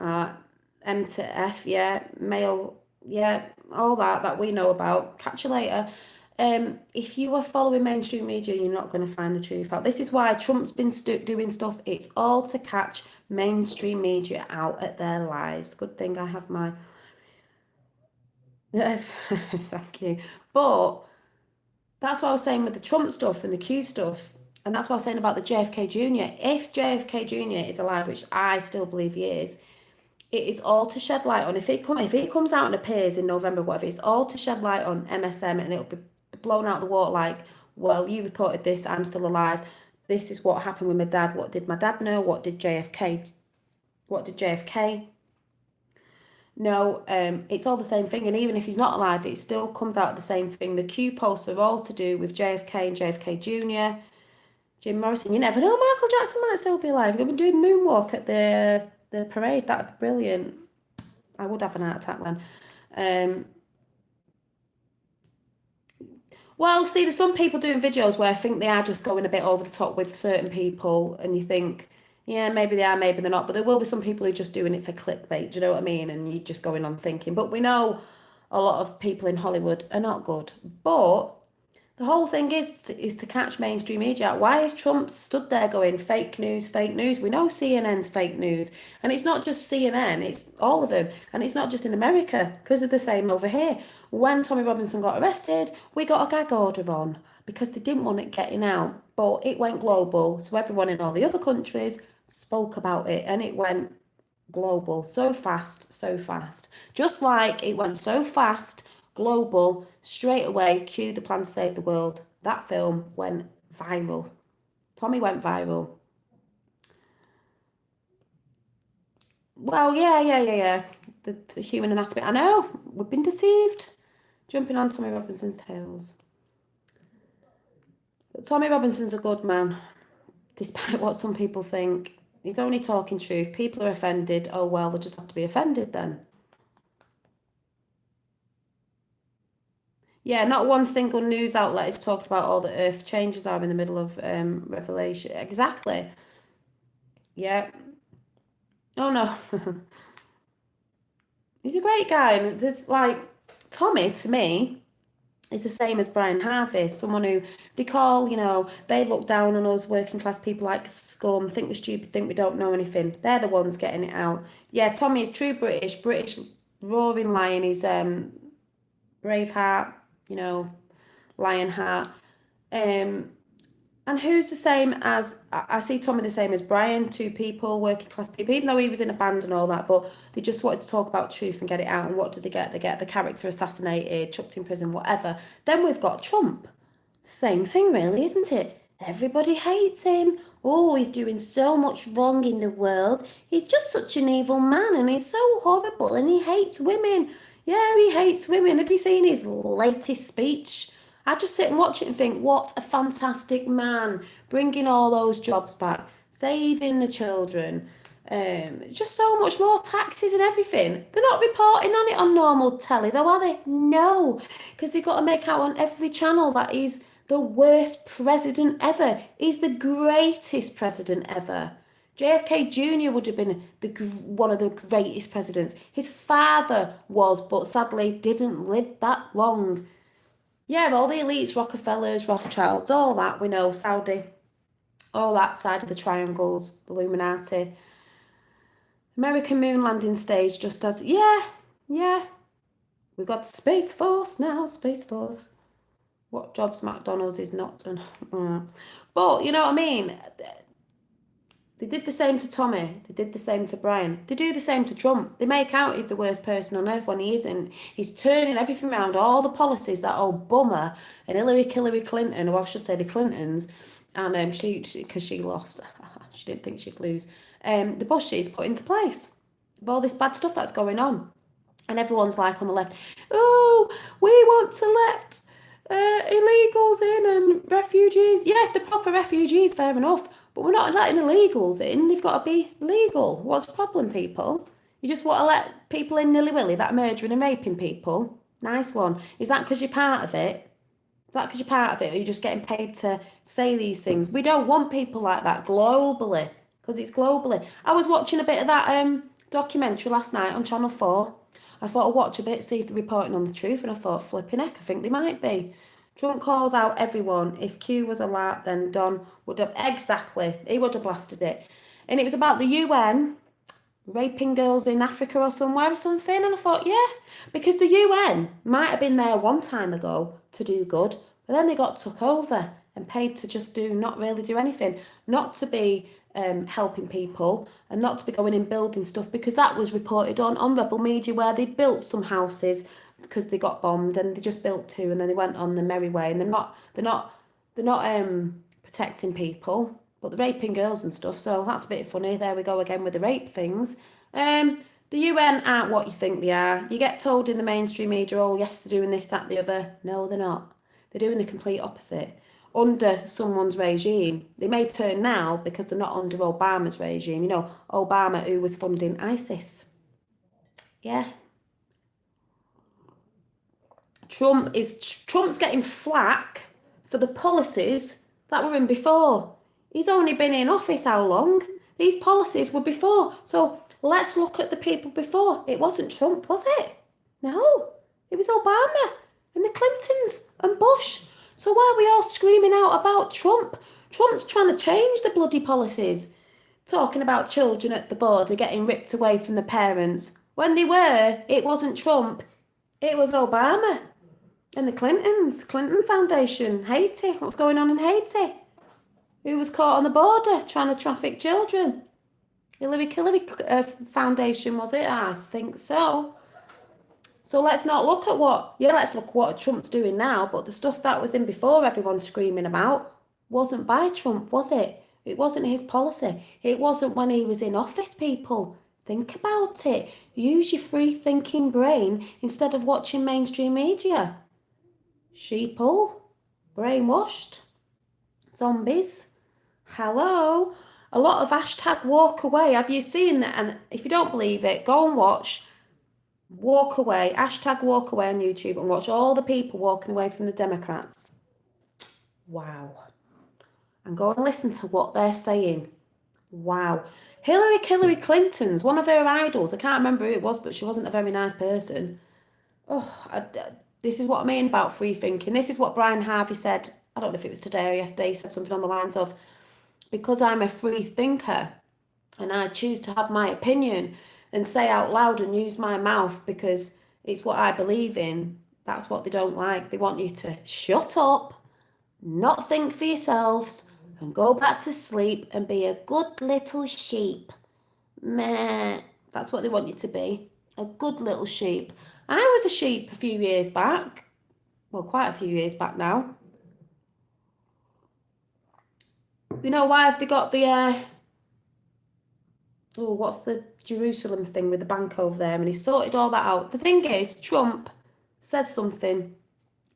M to F, yeah, male, yeah, all that we know about. Catch you later. If you are following mainstream media, you're not going to find the truth out. This is why Trump's been doing stuff. It's all to catch mainstream media out at their lies. Good thing I have my... Thank you. But that's what I was saying with the Trump stuff and the Q stuff. And that's what I was saying about the JFK Jr. If JFK Jr. is alive, which I still believe he is, it is all to shed light on. If it comes out and appears in November, whatever, it's all to shed light on MSM and it'll be blown out the water like, well, you reported this, I'm still alive. This is what happened with my dad. What did my dad know? What did JFK know? It's all the same thing. And even if he's not alive, it still comes out the same thing. The Q posts are all to do with JFK and JFK Jr., Jim Morrison. You never know, Michael Jackson might still be alive. We've been doing the moonwalk at the parade. That'd be brilliant. I would have an heart attack then. Well, see, there's some people doing videos where I think they are just going a bit over the top with certain people, and you think, yeah, maybe they are, maybe they're not. But there will be some people who are just doing it for clickbait, do you know what I mean? And you're just going on thinking. But we know a lot of people in Hollywood are not good. But the whole thing is to catch mainstream media out. Why is Trump stood there going fake news, fake news? We know CNN's fake news. And it's not just CNN, it's all of them. And it's not just in America, because they're the same over here. When Tommy Robinson got arrested, we got a gag order on because they didn't want it getting out. But it went global, so everyone in all the other countries spoke about it, and it went global so fast, so fast. Just like it went so fast global, straight away, cue the plan to save the world. That film went viral. Tommy went viral. Well, yeah. The human anatomy. I know, we've been deceived. Jumping on Tommy Robinson's tails. But Tommy Robinson's a good man, despite what some people think. He's only talking truth. People are offended. Oh, well, they'll just have to be offended then. Yeah, not one single news outlet has talked about all the earth changes are in the middle of Revelation. Exactly. Yeah. Oh no. He's a great guy. And there's like, Tommy, to me, is the same as Brian Harvey, someone who they call, they look down on us working class people like scum, think we're stupid, think we don't know anything. They're the ones getting it out. Yeah, Tommy is true British roaring lion. He's Braveheart, you know, Lionheart. Um, and who's the same as I see Tommy the same as Brian, two people, working class people, even though he was in a band and all that, but they just wanted to talk about truth and get it out. And what did they get? They get the character assassinated, chucked in prison, whatever. Then we've got Trump. Same thing, really, isn't it? Everybody hates him. Oh, he's doing so much wrong in the world. He's just such an evil man and he's so horrible and he hates women. Yeah, he hates women. Have you seen his latest speech? I just sit and watch it and think, what a fantastic man, bringing all those jobs back, saving the children. Just so much more taxes and everything. They're not reporting on it on normal telly, though, are they? No, because they've got to make out on every channel that he's the worst president ever. He's the greatest president ever. JFK Jr. would have been one of the greatest presidents. His father was, but sadly didn't live that long. Yeah, all the elites, Rockefellers, Rothschilds, all that, we know, Saudi, all that side of the triangles, the Illuminati. American moon landing stage just as, yeah, we've got Space Force now, Space Force. What jobs McDonald's is not done. But, you know what I mean? They did the same to Tommy. They did the same to Brian. They do the same to Trump. They make out he's the worst person on earth when he isn't. He's turning everything around, all the policies that old bummer and Hillary Clinton, or I should say the Clintons, and because she lost, she didn't think she'd lose, the Bushes put into place of all this bad stuff that's going on. And everyone's like on the left, oh, we want to let illegals in and refugees. Yeah, if they're proper refugees, fair enough. But we're not letting illegals in. They've got to be legal. What's the problem, people? You just want to let people in nilly-willy that are murdering and raping people? Nice one. Is that because you're part of it? Is that because you're part of it, or you're just getting paid to say these things? We don't want people like that globally, because it's globally. I was watching a bit of that documentary last night on Channel 4. I thought I'd watch a bit, see if they're reporting on the truth, and I thought, flipping heck, I think they might be. Trump calls out everyone. If Q was a lark, then Don would have, exactly, he would have blasted it. And it was about the UN raping girls in Africa or somewhere or something. And I thought, yeah, because the UN might have been there one time ago to do good, but then they got took over and paid to just not really do anything, not to be helping people and not to be going in building stuff, because that was reported on Rebel Media where they built some houses because they got bombed and they just built two and then they went on the merry way, and they're not protecting people, but they're raping girls and stuff. So that's a bit funny. There we go again with the rape things. The UN aren't what you think they are. You get told in the mainstream media, oh yes, they're doing this, that, the other. No, they're not. They're doing the complete opposite. Under someone's regime. They may turn now because they're not under Obama's regime. You know, Obama, who was funding ISIS. Yeah. Trump's getting flack for the policies that were in before. He's only been in office how long? These policies were before. So let's look at the people before. It wasn't Trump, was it? No. It was Obama and the Clintons and Bush. So why are we all screaming out about Trump? Trump's trying to change the bloody policies. Talking about children at the border getting ripped away from the parents. When they were, it wasn't Trump. It was Obama. And the Clintons, Clinton Foundation, Haiti. What's going on in Haiti? Who was caught on the border trying to traffic children? Hillary Foundation, was it? I think so. So let's not look at let's look at what Trump's doing now, but the stuff that was in before everyone's screaming about wasn't by Trump, was it? It wasn't his policy. It wasn't when he was in office, people. Think about it. Use your free thinking brain instead of watching mainstream media. Sheeple, brainwashed, zombies. Hello. A lot of hashtag walk away. Have you seen that? And if you don't believe it, go and watch walk away, hashtag walk away on YouTube, and watch all the people walking away from the Democrats. Wow. And go and listen to what they're saying. Wow. Hillary Clinton's one of her idols. I can't remember who it was, but she wasn't a very nice person. Oh, this is what I mean about free thinking. This is what Brian Harvey said. I don't know if it was today or yesterday. He said something on the lines of, because I'm a free thinker and I choose to have my opinion and say out loud and use my mouth because it's what I believe in. That's what they don't like. They want you to shut up, not think for yourselves, and go back to sleep and be a good little sheep. Meh. That's what they want you to be. A good little sheep. I was a sheep a few years back. Well, quite a few years back now. You know why have they got the what's the Jerusalem thing with the bank over there? And he sorted all that out. The thing is, Trump says something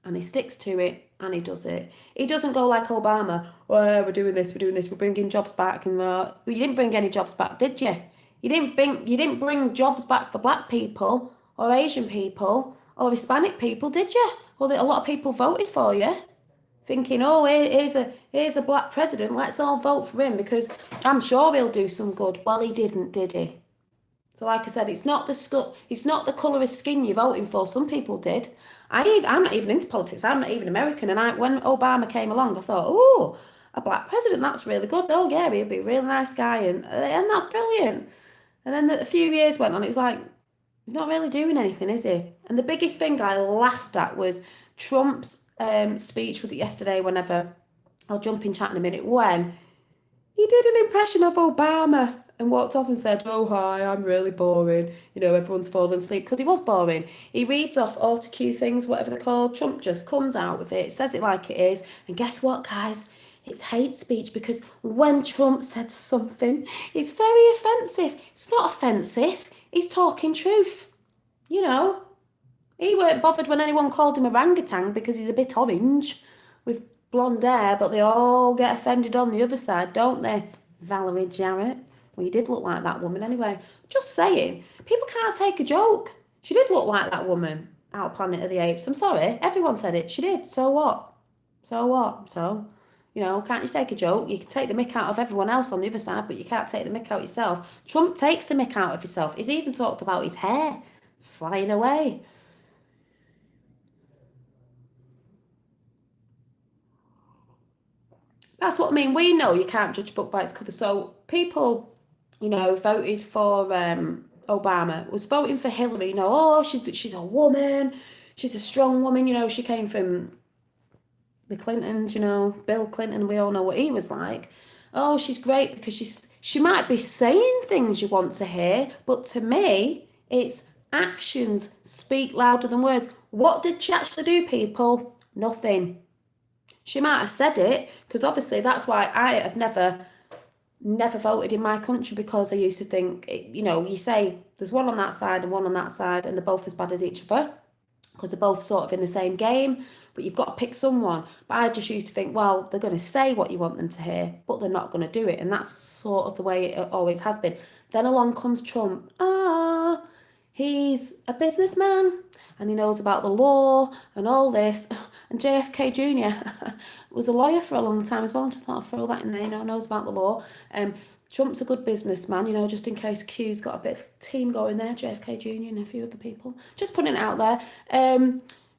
and he sticks to it and he does it. He doesn't go like Obama, oh, yeah, we're doing this, we're bringing jobs back. And well, you didn't bring any jobs back, did you? You didn't bring jobs back for black people or Asian people or Hispanic people, did you? Well, a lot of people voted for you, thinking, oh, here's a black president, let's all vote for him because I'm sure he'll do some good. Well, he didn't, did he? So, like I said, it's not the colour of skin you're voting for. Some people did. I'm not even into politics. I'm not even American. And when Obama came along, I thought, oh, a black president, that's really good. Oh, yeah, he'll be a really nice guy, and that's brilliant. And then a few years went on. It was like he's not really doing anything, is he? And the biggest thing I laughed at was Trump's speech. Was it yesterday? Whenever I'll jump in chat in a minute. When he did an impression of Obama and walked off and said, oh, hi, I'm really boring. You know, everyone's falling asleep because he was boring. He reads off autocue things, whatever they're called. Trump just comes out with it, says it like it is. And guess what, guys? It's hate speech because when Trump said something, it's very offensive. It's not offensive. He's talking truth. You know, he weren't bothered when anyone called him orangutan because he's a bit orange with blonde hair, but they all get offended on the other side, don't they? Valerie Jarrett. Well, you did look like that woman anyway. Just saying, people can't take a joke. She did look like that woman out Planet of the Apes. I'm sorry, everyone said it. She did. So what? So what? So, you know, can't you take a joke? You can take the mick out of everyone else on the other side, but you can't take the mick out yourself. Trump takes the mick out of himself. He's even talked about his hair flying away. That's what I mean. We know you can't judge a book by its cover. So people, you know, voted for Obama, was voting for Hillary. You know, oh, she's a woman, she's a strong woman. You know, she came from the Clintons. You know, Bill Clinton. We all know what he was like. Oh, she's great because she might be saying things you want to hear, but to me, it's actions speak louder than words. What did she actually do, people? Nothing. She might have said it because obviously that's why I have never voted in my country because I used to think, you know, you say there's one on that side and one on that side and they're both as bad as each other because they're both sort of in the same game, but you've got to pick someone. But I just used to think, well, they're going to say what you want them to hear, but they're not going to do it. And that's sort of the way it always has been. Then along comes Trump. He's a businessman and he knows about the law and all this. And JFK Jr. was a lawyer for a long time as well. I just thought I'd throw that in there, you know, knows about the law. Trump's a good businessman, you know, just in case Q's got a bit of team going there, JFK Jr. and a few other people. Just putting it out there.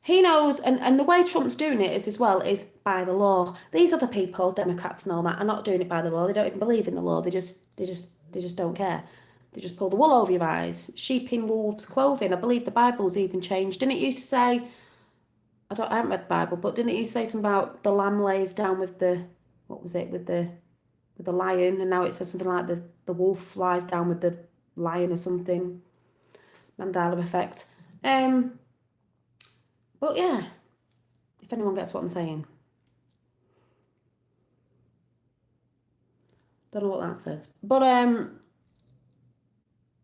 He knows, and the way Trump's doing it is as well is by the law. These other people, Democrats and all that, are not doing it by the law. They don't even believe in the law. They just don't care. They just pull the wool over your eyes. Sheep in wolves' clothing. I believe the Bible's even changed. Didn't it used to say, I haven't read the Bible, but didn't it used to say something about the lamb lays down with the, what was it, with the lion, and now it says something like the wolf lies down with the lion or something. Mandela effect. But yeah, if anyone gets what I'm saying. Don't know what that says. But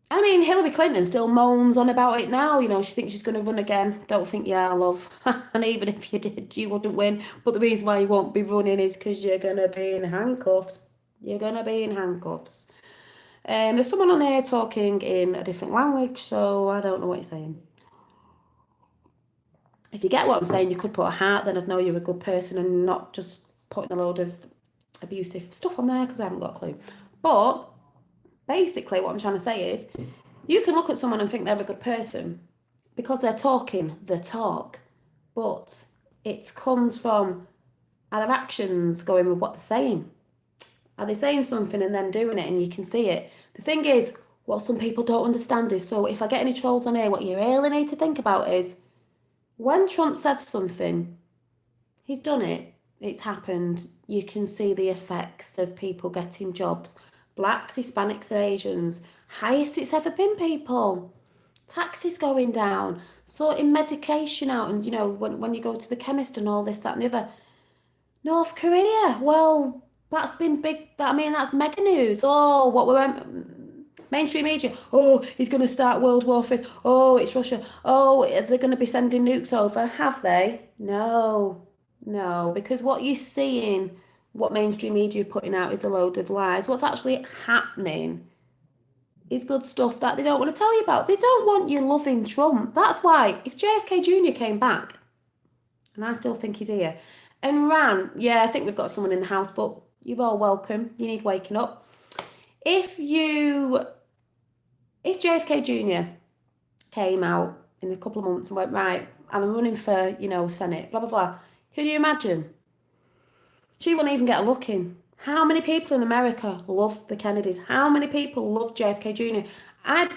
I mean, Hillary Clinton still moans on about it now. You know, she thinks she's going to run again. Don't think you are, love. And even if you did, you wouldn't win. But the reason why you won't be running is because you're going to be in handcuffs. You're going to be in handcuffs. There's someone on here talking in a different language, so I don't know what you're saying. If you get what I'm saying, you could put a heart, then I'd know you're a good person and not just putting a load of abusive stuff on there because I haven't got a clue. But basically what I'm trying to say is, you can look at someone and think they're a good person because they're talking the talk, but it comes from, are their actions going with what they're saying? Are they saying something and then doing it, and you can see it? The thing is, what some people don't understand is, so if I get any trolls on here, what you really need to think about is, when Trump said something, he's done it. It's happened. You can see the effects of people getting jobs. Blacks, Hispanics and Asians. Highest it's ever been, people. Taxes going down. Sorting medication out. And, when you go to the chemist and all this, that and the other. North Korea. Well, that's been big. That's mega news. Oh, what we're... Mainstream media, oh, he's going to start World War V. Oh, it's Russia. Oh, they're going to be sending nukes over. Have they? No, because what you're seeing, what mainstream media are putting out is a load of lies. What's actually happening is good stuff that they don't want to tell you about. They don't want you loving Trump. That's why, if JFK Jr. came back, and I still think he's here, and ran, yeah, I think we've got someone in the house, but you're all welcome. You need waking up. If JFK Jr. came out in a couple of months and went, right, and I'm running for, Senate, blah, blah, blah, can you imagine? She wouldn't even get a look in. How many people in America love the Kennedys? How many people love JFK Jr.? I'm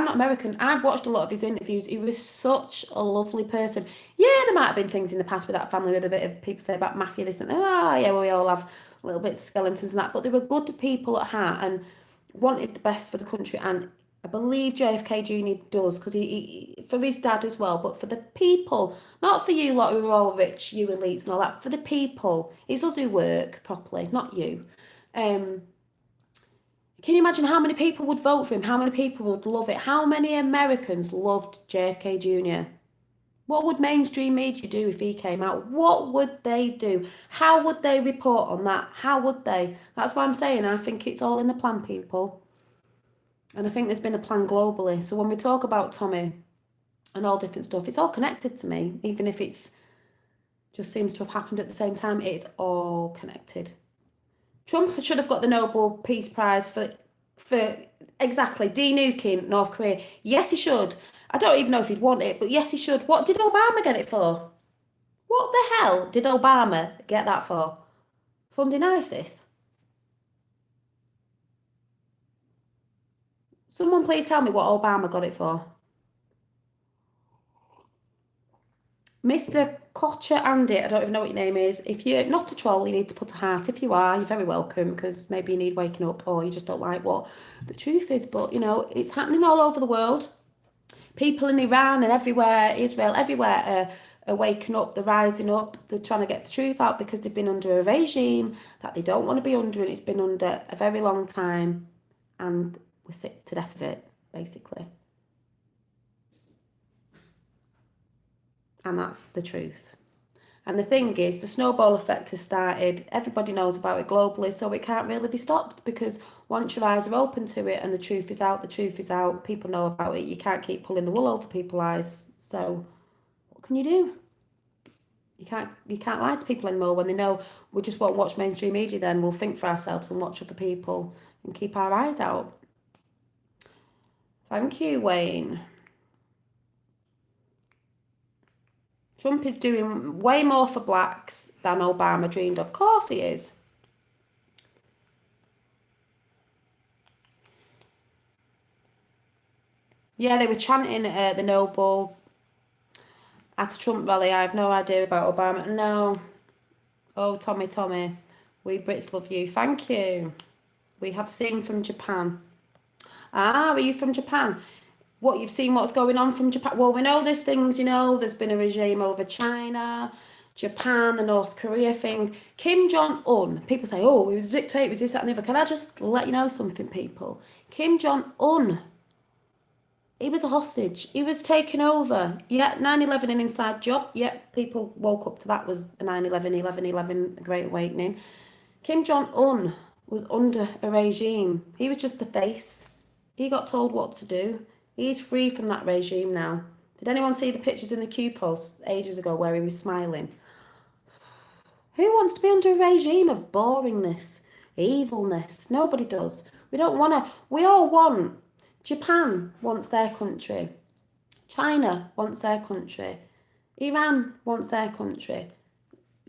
not American. I've watched a lot of his interviews. He was such a lovely person. Yeah, there might have been things in the past with that family with a bit of people say about mafia, this and that. Oh, yeah, well, we all have little bits of skeletons and that. But they were good people at heart and wanted the best for the country. And I believe JFK Jr. does, because he for his dad as well, but for the people, not for you lot who are all rich, you elites and all that, for the people. It's us who work properly, not you. Can you imagine how many people would vote for him? How many people would love it? How many Americans loved JFK Jr.? What would mainstream media do if he came out? What would they do? How would they report on that? How would they? That's why I'm saying I think it's all in the plan, people. And I think there's been a plan globally. So when we talk about Tommy and all different stuff, it's all connected to me. Even if it's just seems to have happened at the same time, it's all connected. Trump should have got the Nobel Peace Prize for exactly denuking North Korea. Yes, he should. I don't even know if he'd want it, but yes, he should. What did Obama get it for? What the hell did Obama get that for? Funding ISIS? Someone please tell me what Obama got it for. Mr. Kocher Andy, I don't even know what your name is. If you're not a troll, you need to put a heart. If you are, you're very welcome, because maybe you need waking up or you just don't like what the truth is. But, it's happening all over the world. People in Iran and everywhere, Israel, everywhere are waking up, they're rising up, they're trying to get the truth out because they've been under a regime that they don't want to be under, and it's been under a very long time, and we're sick to death of it, basically. And that's the truth. And the thing is, the snowball effect has started. Everybody knows about it globally, so it can't really be stopped, because once your eyes are open to it and the truth is out, people know about it. You can't keep pulling the wool over people's eyes. So what can you do? You can't lie to people anymore when they know we just won't watch mainstream media. Then we'll think for ourselves and watch other people and keep our eyes out. Thank you, Wayne. Trump is doing way more for blacks than Obama dreamed of. Of course he is. Yeah, they were chanting at the Noble at a Trump rally. I have no idea about Obama. No. Oh, Tommy. We Brits love you. Thank you. We have seen from Japan. Ah, are you from Japan? What, you've seen what's going on from Japan? Well, we know there's things, there's been a regime over China, Japan, the North Korea thing. Kim Jong-un, people say, oh, he was a dictator, was this, that and the other. Can I just let you know something, people? Kim Jong-un, he was a hostage. He was taken over. Yeah, 9/11 an inside job. Yep, people woke up to that was a 9/11, 11/11, a great awakening. Kim Jong-un was under a regime. He was just the face. He got told what to do. He's free from that regime now. Did anyone see the pictures in the Q post ages ago where he was smiling? Who wants to be under a regime of boringness, evilness? Nobody does. We all want, Japan wants their country. China wants their country. Iran wants their country.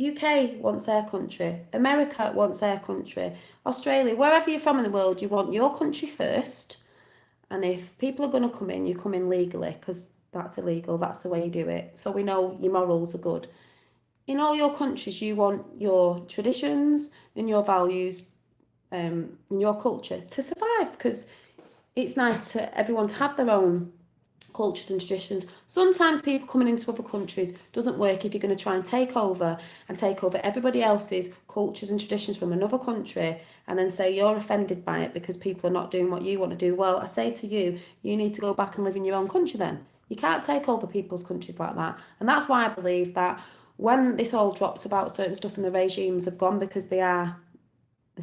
UK wants their country. America wants their country. Australia, wherever you're from in the world, you want your country first. And if people are going to come in, you come in legally, because that's illegal. That's the way you do it. So we know your morals are good. In all your countries, you want your traditions and your values and your culture to survive, because it's nice to everyone to have their own cultures and traditions. Sometimes people coming into other countries doesn't work if you're going to try and take over everybody else's cultures and traditions from another country and then say you're offended by it because people are not doing what you want to do. Well, I say to you, you need to go back and live in your own country then. You can't take over people's countries like that. And that's why I believe that when this all drops about certain stuff and the regimes have gone because they're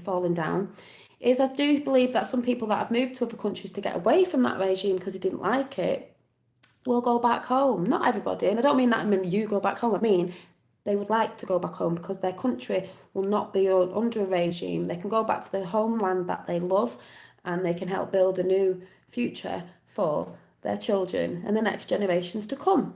falling down, is I do believe that some people that have moved to other countries to get away from that regime because they didn't like it will go back home. Not everybody, and I don't mean that I mean you go back home. I mean they would like to go back home because their country will not be under a regime. They can go back to their homeland that they love and they can help build a new future for their children and the next generations to come.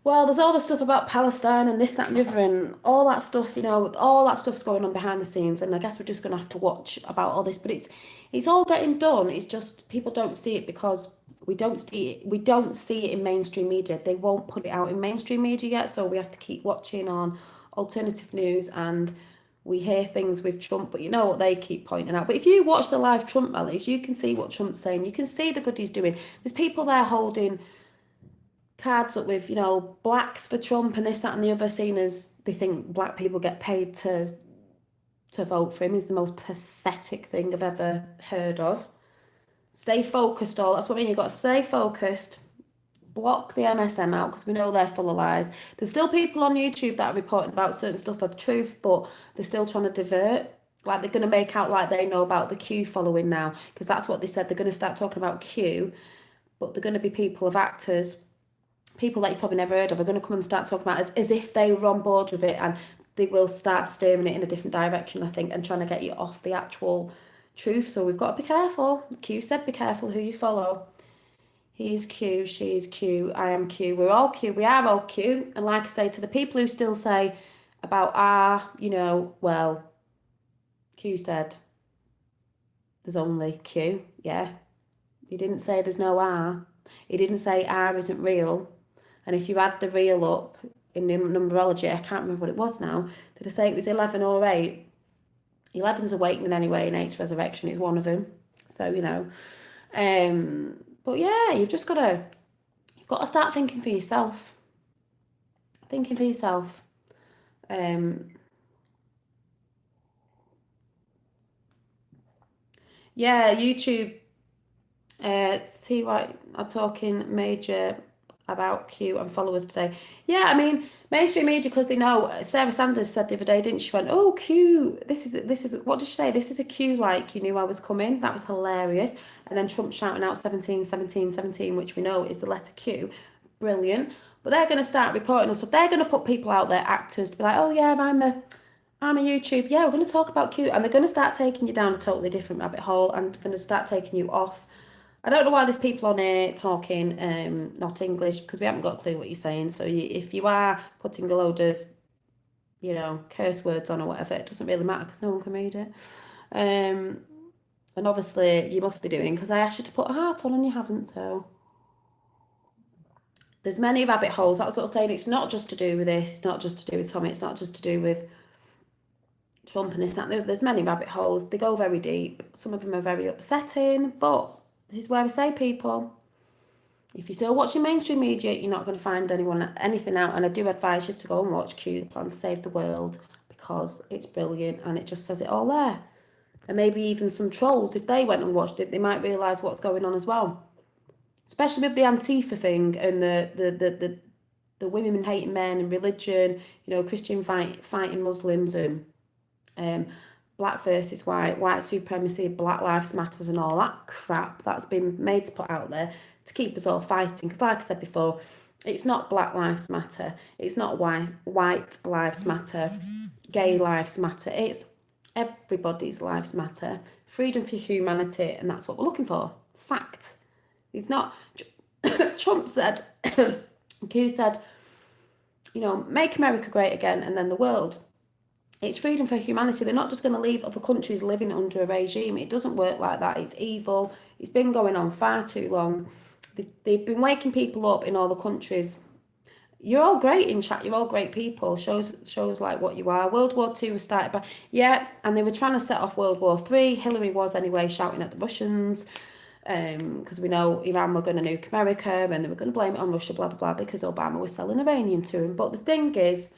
Well, there's all the stuff about Palestine and this, that and the other and all that stuff, all that stuff's going on behind the scenes, and I guess we're just going to have to watch about all this, but it's all getting done. It's just people don't see it because we don't see it in mainstream media. They won't put it out in mainstream media yet, so we have to keep watching on alternative news, and we hear things with Trump, but you know what they keep pointing out. But if you watch the live Trump rallies, you can see what Trump's saying. You can see the good he's doing. There's people there holding cards up with, blacks for Trump and this, that and the other, seen as they think black people get paid to vote for him. Is the most pathetic thing I've ever heard of. Stay focused, that's what I mean. You've got to stay focused, block the MSM out because we know they're full of lies. There's still people on YouTube that are reporting about certain stuff of truth, but they're still trying to divert. Like they're going to make out like they know about the Q following now, because that's what they said. They're going to start talking about Q, but they're going to be people of actors, people that you've probably never heard of, are going to come and start talking about as if they were on board with it, and they will start steering it in a different direction, I think, and trying to get you off the actual truth. So we've got to be careful. Q said be careful who you follow. He's Q, she's Q, I am Q, we're all Q, we are all Q. And like I say, to the people who still say about R, well, Q said there's only Q, yeah. He didn't say there's no R. He didn't say R isn't real. And if you add the real up in numerology, I can't remember what it was now. Did I say it was 11 or 8? 11's awakening anyway, and 8's resurrection is one of them. So, but yeah, you've got to start thinking for yourself. Thinking for yourself. Yeah, YouTube. See what I'm talking major about Q and followers today. Yeah, I mean, mainstream media, because they know. Sarah Sanders said the other day, didn't she? Went, oh, Q, this is what did she say? This is a Q, like you knew I was coming. That was hilarious. And then Trump shouting out 17, 17, 17, which we know is the letter Q. Brilliant. But they're going to start reporting on stuff. They're going to put people out there, actors, to be like, oh yeah, I'm a YouTube. Yeah, we're going to talk about Q. And they're going to start taking you down a totally different rabbit hole and going to start taking you off. I don't know why there's people on here talking not English, because we haven't got a clue what you're saying. So if you are putting a load of, curse words on or whatever, it doesn't really matter because no one can read it. And obviously you must be doing, because I asked you to put a heart on and you haven't, so. There's many rabbit holes. That's what I was saying. It's not just to do with this. It's not just to do with Tommy. It's not just to do with Trump and this, that, and the other. There's many rabbit holes. They go very deep. Some of them are very upsetting, but this is where I say, people, if you're still watching mainstream media, you're not going to find anything out. And I do advise you to go and watch Q, the Plan to Save the World, because it's brilliant and it just says it all there. And maybe even some trolls, if they went and watched it, they might realise what's going on as well. Especially with the Antifa thing and the women hating men and religion, Christian fighting Muslims and black versus white supremacy, Black Lives Matters and all that crap that's been made to put out there to keep us all fighting. Because like I said before, it's not Black Lives Matter, it's not white Lives Matter, gay lives matter, it's everybody's lives matter. freedom for humanity, and that's what we're looking for. Fact. It's not. Trump said, Q said, make America great again and then the world. It's freedom for humanity. They're not just going to leave other countries living under a regime. It doesn't work like that. It's evil. It's been going on far too long. They've been waking people up in all the countries. You're all great in chat. You're all great people. Shows like what you are. World War II was started by... Yeah, and they were trying to set off World War III. Hillary was anyway, shouting at the Russians. Because we know Iran were going to nuke America and they were going to blame it on Russia, blah, blah, blah, because Obama was selling uranium to him. But the thing is,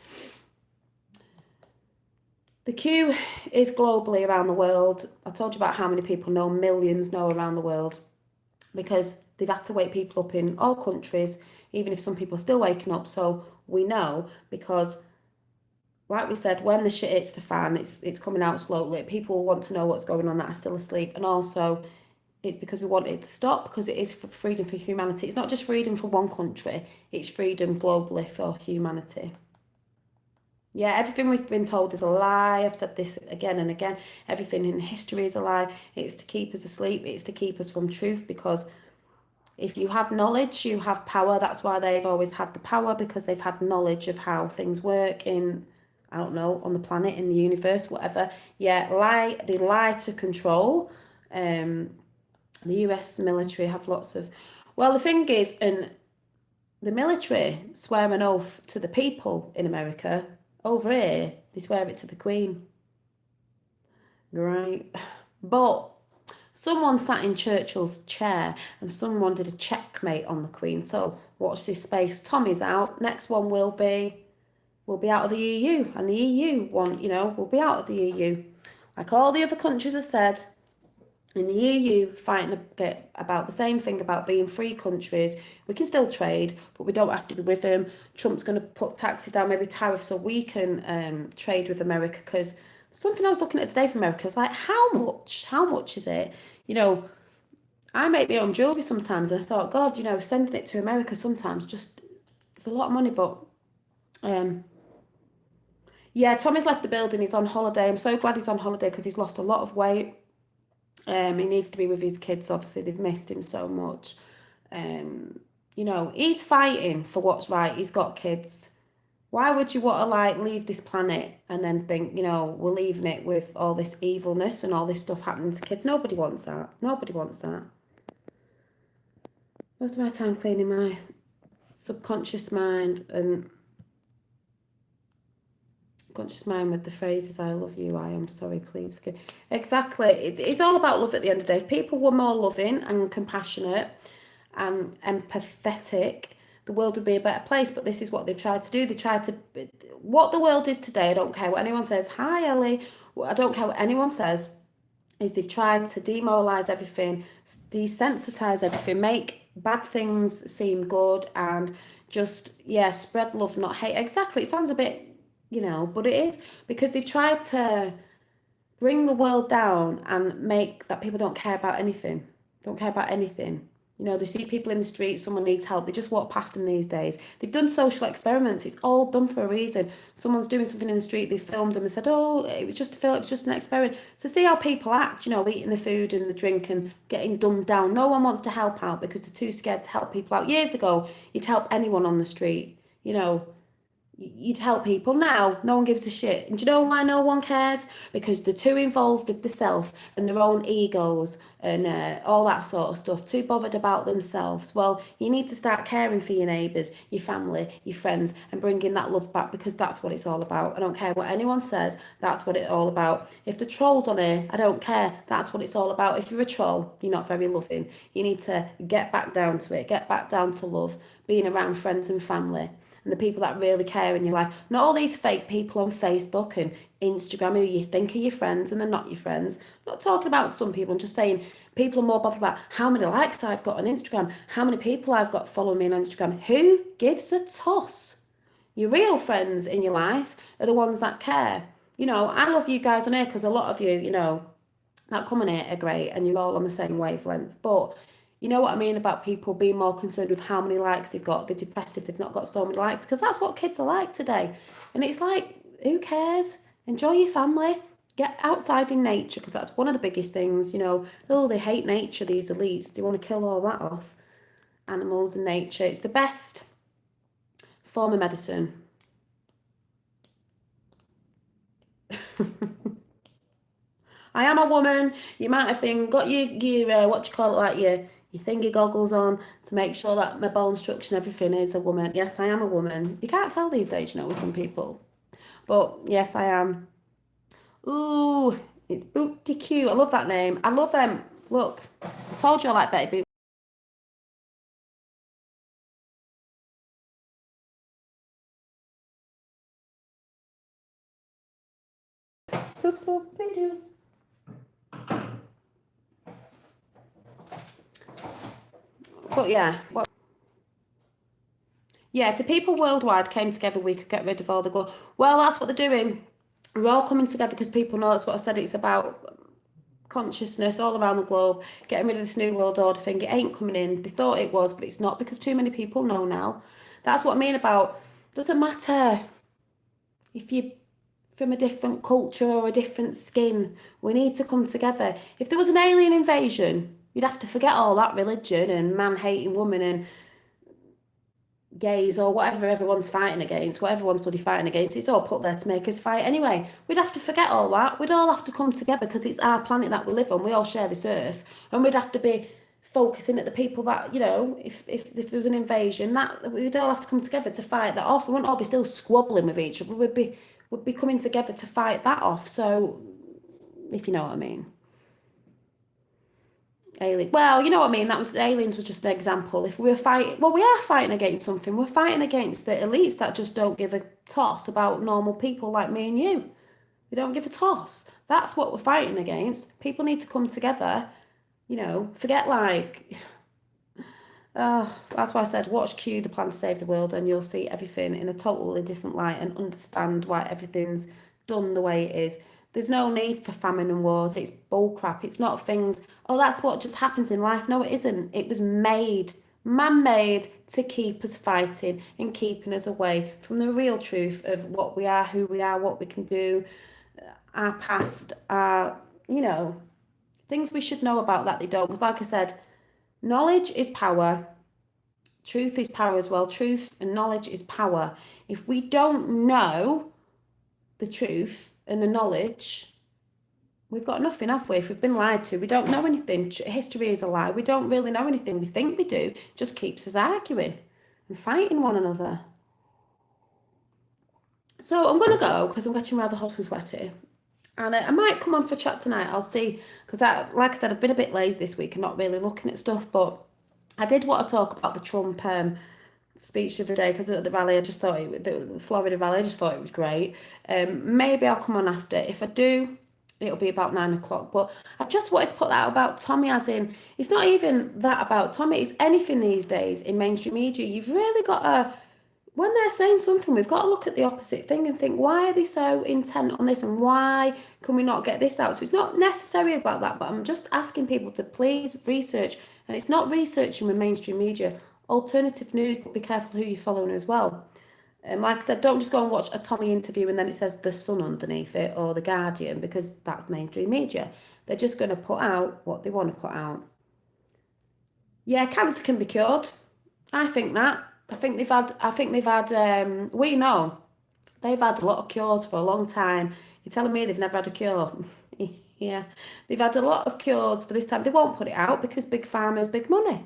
the Q is globally around the world. I told you about how many people know, millions know around the world, because they've had to wake people up in all countries, even if some people are still waking up. So we know, because like we said, when the shit hits the fan, it's coming out slowly. People want to know what's going on that are still asleep. And also, it's because we want it to stop, because it is for freedom for humanity. It's not just freedom for one country, it's freedom globally for humanity. Yeah, everything we've been told is a lie. I've said this again and again. Everything in history is a lie. It's to keep us asleep. It's to keep us from truth, because if you have knowledge, you have power. That's why they've always had the power, because they've had knowledge of how things work in, I don't know, on the planet, in the universe, whatever. Yeah, they lie to control. The US military have lots of... Well, the thing is, and the military swear an oath to the people in America. Over here, they swear it to the Queen. Right? But someone sat in Churchill's chair and someone did a checkmate on the Queen. So watch this space. Tommy's out. Next one will be out of the EU. And the EU will be out of the EU. Like all the other countries have said, in the EU, fighting about the same thing, about being free countries. We can still trade, but we don't have to be with them. Trump's going to put taxes down, maybe tariffs, so we can trade with America. Because something I was looking at today from America is like, how much? How much is it? I make my own jewellery sometimes, and I thought, God, sending it to America sometimes, just, it's a lot of money, but... yeah, Tommy's left the building. He's on holiday. I'm so glad he's on holiday, because he's lost a lot of weight. He needs to be with his kids, obviously. They've missed him so much. He's fighting for what's right. He's got kids. Why would you want to, leave this planet and then think, we're leaving it with all this evilness and all this stuff happening to kids? Nobody wants that. Nobody wants that. Most of my time cleaning my subconscious mind and conscious mind with the phrases, I love you, I am sorry, please forgive. Exactly. It's all about love at the end of the day. If people were more loving and compassionate and empathetic, the world would be a better place. But this is what they've tried to do. They tried to... What the world is today, I don't care what anyone says. Hi, Ellie. I don't care what anyone says. Is they've tried to demoralise everything, desensitise everything, make bad things seem good, and just, spread love, not hate. Exactly. It sounds a bit... but it is, because they've tried to bring the world down and make that people don't care about anything. They see people in the street, someone needs help, they just walk past them these days. They've done social experiments. It's all done for a reason. Someone's doing something in the street, they filmed them and said, oh, it was just a film, it was just an experiment. To see how people act, eating the food and the drink and getting dumbed down. No one wants to help out because they're too scared to help people out. Years ago, you'd help anyone on the street, you'd help people. Now, no one gives a shit. And do you know why no one cares? Because they're too involved with the self and their own egos and all that sort of stuff. Too bothered about themselves. Well, you need to start caring for your neighbours, your family, your friends, and bringing that love back, because that's what it's all about. I don't care what anyone says. That's what it's all about. If the troll's on here, I don't care. That's what it's all about. If you're a troll, you're not very loving. You need to get back down to it. Get back down to love, being around friends and family, and the people that really care in your life. Not all these fake people on Facebook and Instagram who you think are your friends and they're not your friends. I'm not talking about some people. I'm just saying people are more bothered about how many likes I've got on Instagram, how many people I've got following me on Instagram. Who gives a toss? Your real friends in your life are the ones that care. I love you guys on here because a lot of you, that come on here are great and you're all on the same wavelength. But you know what I mean about people being more concerned with how many likes they've got. They're depressed if they've not got so many likes, because that's what kids are like today. And it's like, who cares? Enjoy your family. Get outside in nature because that's one of the biggest things, you know. Oh, they hate nature, these elites. They want to kill all that off. Animals and nature. It's the best form of medicine. I am a woman. You might have been got your what do you call it, like your thingy goggles on to make sure that my bone structure and everything is a woman. Yes, I am a woman. You can't tell these days, you know, with some people. But yes, I am. Ooh, it's Booty Cute. I love that name. I love them. Look, I told you I like Betty Boop. But yeah, yeah, if the people worldwide came together, we could get rid of all the glory. Well, that's what they're doing. We're all coming together because people know that's what I said. It's about consciousness all around the globe, getting rid of this new world order thing. It ain't coming in. They thought it was, but it's not because too many people know now. That's what I mean about doesn't matter if you're from a different culture or a different skin. We need to come together. If there was an alien invasion, you'd have to forget all that religion and man hating woman and gays or whatever everyone's fighting against, what everyone's bloody fighting against, it's all put there to make us fight anyway. We'd have to forget all that. We'd all have to come together because it's our planet that we live on. We all share this earth. And we'd have to be focusing at the people that, you know, if there was an invasion, that we'd all have to come together to fight that off. We wouldn't all be still squabbling with each other. We'd be coming together to fight that off. So, if you know what I mean. Alien. Well, you know what I mean. That was aliens was just an example. If we were fighting, well, we are fighting against something. We're fighting against the elites that just don't give a toss about normal people like me and you. They don't give a toss. That's what we're fighting against. People need to come together. You know, forget like. That's why I said watch Q, the plan to save the world, and you'll see everything in a totally different light and understand why everything's done the way it is. There's no need for famine and wars. It's bullcrap. It's not things, oh, that's what just happens in life. No, it isn't. It was made, man made, to keep us fighting and keeping us away from the real truth of what we are, who we are, what we can do, our past, our, you know, things we should know about that they don't. Because, like I said, knowledge is power. Truth is power as well. Truth and knowledge is power. If we don't know the truth and the knowledge, we've got nothing, have we? If we've been lied to, we don't know anything. History is a lie. We don't really know anything. We think we do. It just keeps us arguing and fighting one another. So I'm going to go because I'm getting rather hot and sweaty. And I might come on for chat tonight. I'll see. Because, like I said, I've been a bit lazy this week and not really looking at stuff. But I did want to talk about the Trump speech the other day because at the rally, I just thought the Florida rally, I just thought it was great. Maybe I'll come on after. If I do, it'll be about 9 o'clock. But I just wanted to put that about Tommy, as in, it's not even that about Tommy, it's anything these days in mainstream media. You've really got to, when they're saying something, we've got to look at the opposite thing and think, why are they so intent on this and why can we not get this out? So it's not necessarily about that, but I'm just asking people to please research. And it's not researching with mainstream media. Alternative news, but be careful who you're following as well. Like I said, don't just go and watch a Tommy interview and then it says The Sun underneath it or The Guardian because that's mainstream media. They're just going to put out what they want to put out. Yeah, cancer can be cured. I think that. We know they've had a lot of cures for a long time. You're telling me they've never had a cure? Yeah, they've had a lot of cures for this time. They won't put it out because big pharma's big money.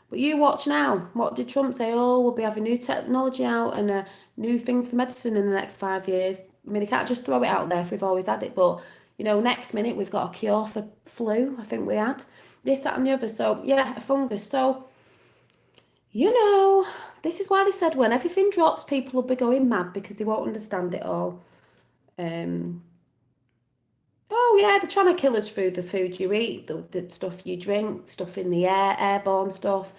But you watch now. What did Trump say? Oh, we'll be having new technology out and new things for medicine in the next 5 years. I mean, they can't just throw it out there if we've always had it. But, you know, next minute we've got a cure for flu. I think we had this, that and the other. So, yeah, a fungus. So, you know, this is why they said when everything drops, people will be going mad because they won't understand it all. Um, oh, yeah, they're trying to kill us through the food you eat, the stuff you drink, stuff in the air, airborne stuff.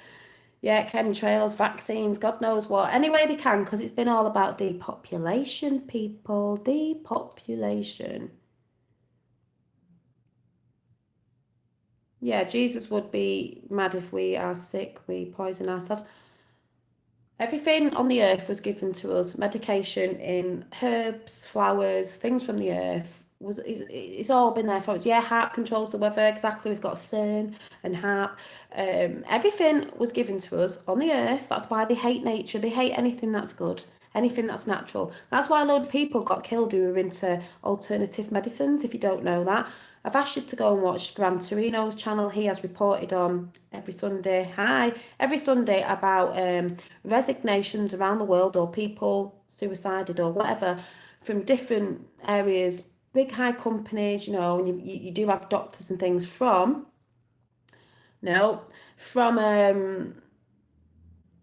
Yeah, chemtrails, vaccines, God knows what. Any way they can, because it's been all about depopulation, people. Depopulation. Yeah, Jesus would be mad if we are sick, we poison ourselves. Everything on the earth was given to us, medication in herbs, flowers, things from the earth. it's all been there for us. Yeah, HARP controls the weather, exactly. We've got CERN and HARP. Everything was given to us on the earth. That's why they hate nature. They hate anything that's good, anything that's natural. That's why a load of people got killed who were into alternative medicines, if you don't know that. I've asked you to go and watch Gran Torino's channel. He has reported on every Sunday about resignations around the world, or people suicided or whatever, from different areas, big high companies, and you do have doctors and things from, no, from,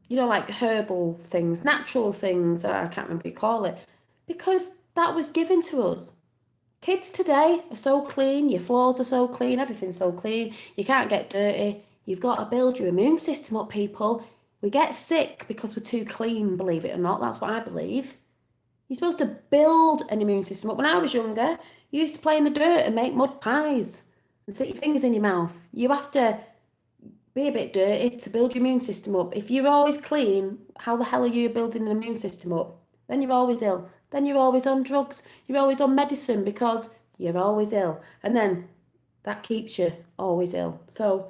like herbal things, natural things, I can't remember what you call it, because that was given to us. Kids today are so clean, your floors are so clean, everything's so clean, you can't get dirty. You've got to build your immune system up, people. We get sick because we're too clean, believe it or not. That's what I believe. You're supposed to build an immune system up. When I was younger, you used to play in the dirt and make mud pies and stick your fingers in your mouth. You have to be a bit dirty to build your immune system up. If you're always clean, how the hell are you building an immune system up? Then you're always ill. Then you're always on drugs. You're always on medicine because you're always ill. And then that keeps you always ill. So,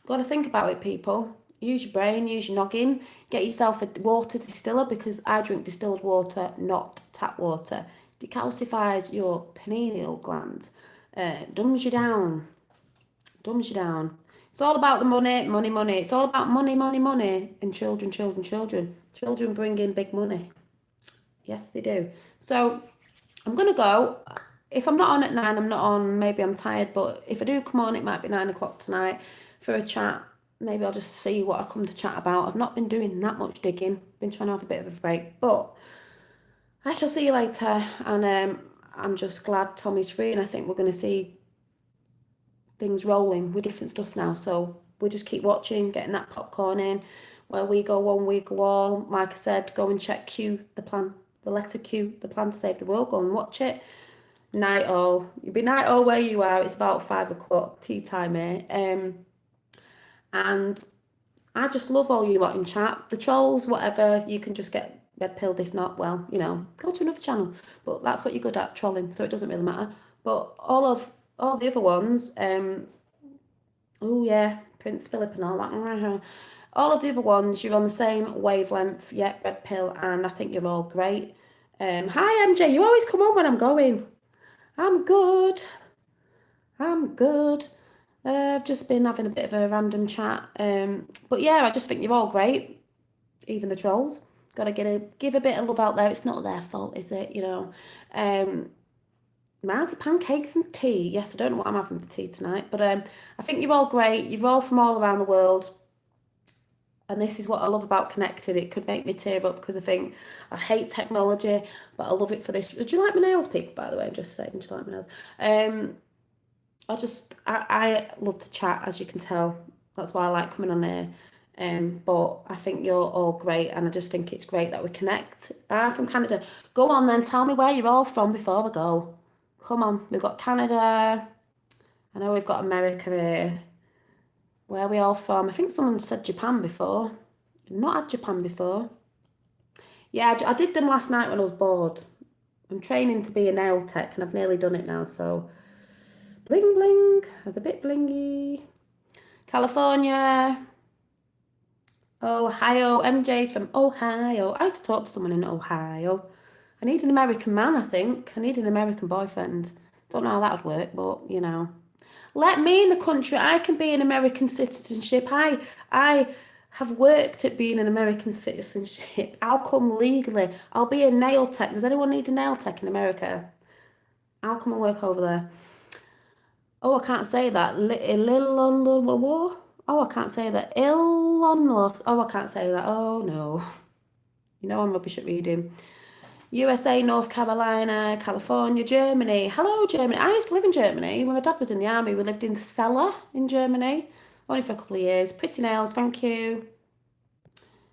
got to think about it, people. Use your brain, use your noggin. Get yourself a water distiller, because I drink distilled water, not tap water. Decalcifies your pineal gland. Dumbs you down. Dumbs you down. It's all about the money, money, money. It's all about money, money, money. And children, children, children. Children bring in big money. Yes, they do. So I'm going to go. If I'm not on at 9, I'm not on. Maybe I'm tired. But if I do come on, it might be 9 o'clock tonight for a chat. Maybe I'll just see what I come to chat about. I've not been doing that much digging. Been trying to have a bit of a break. But I shall see you later. And I'm just glad Tommy's free. And I think we're going to see things rolling with different stuff now. So we'll just keep watching, getting that popcorn in. Where we go one, we go all. Like I said, go and check Q, the plan. The letter Q, the plan to save the world. Go and watch it. Night all. You'll be night all where you are. It's about 5 o'clock, tea time here. And I just love all you lot in chat. The trolls, whatever, you can just get red pilled. If not, well, go to another channel. But that's what you're good at, trolling, so it doesn't really matter. But all the other ones, oh yeah, Prince Philip and all that. All of the other ones, you're on the same wavelength. Yep, red pill, and I think you're all great. Hi MJ, you always come on when I'm going. I'm good. I've just been having a bit of a random chat. But yeah, I just think you're all great. Even the trolls. Gotta give a bit of love out there. It's not their fault, is it? Marzipan cakes and tea. Yes, I don't know what I'm having for tea tonight. But I think you're all great. You're all from all around the world. And this is what I love about Connected. It could make me tear up because I hate technology, but I love it for this. Do you like my nails, people, by the way? I'm just saying, do you like my nails? I love to chat, as you can tell. That's why I like coming on here. But I think you're all great, and I just think it's great that we connect. From Canada. Go on then, tell me where you're all from before we go. Come on, we've got Canada. I know we've got America here. Where are we all from? I think someone said Japan before. I've not had Japan before. Yeah, I did them last night when I was bored. I'm training to be a nail tech, and I've nearly done it now, so... Bling, bling. I was a bit blingy. California. Ohio. MJ's from Ohio. I used to talk to someone in Ohio. I need an American man, I think. I need an American boyfriend. Don't know how that would work, but, Let me in the country. I can be an American citizenship. I have worked at being an American citizenship. I'll come legally. I'll be a nail tech. Does anyone need a nail tech in America? I'll come and work over there. Oh, I can't say that. Oh, I can't say that. Illonlos. Oh, I can't say that. Oh, no. I'm rubbish at reading. USA, North Carolina, California, Germany. Hello, Germany. I used to live in Germany. When my dad was in the army, we lived in Celle in Germany. Only for a couple of years. Pretty nails, thank you.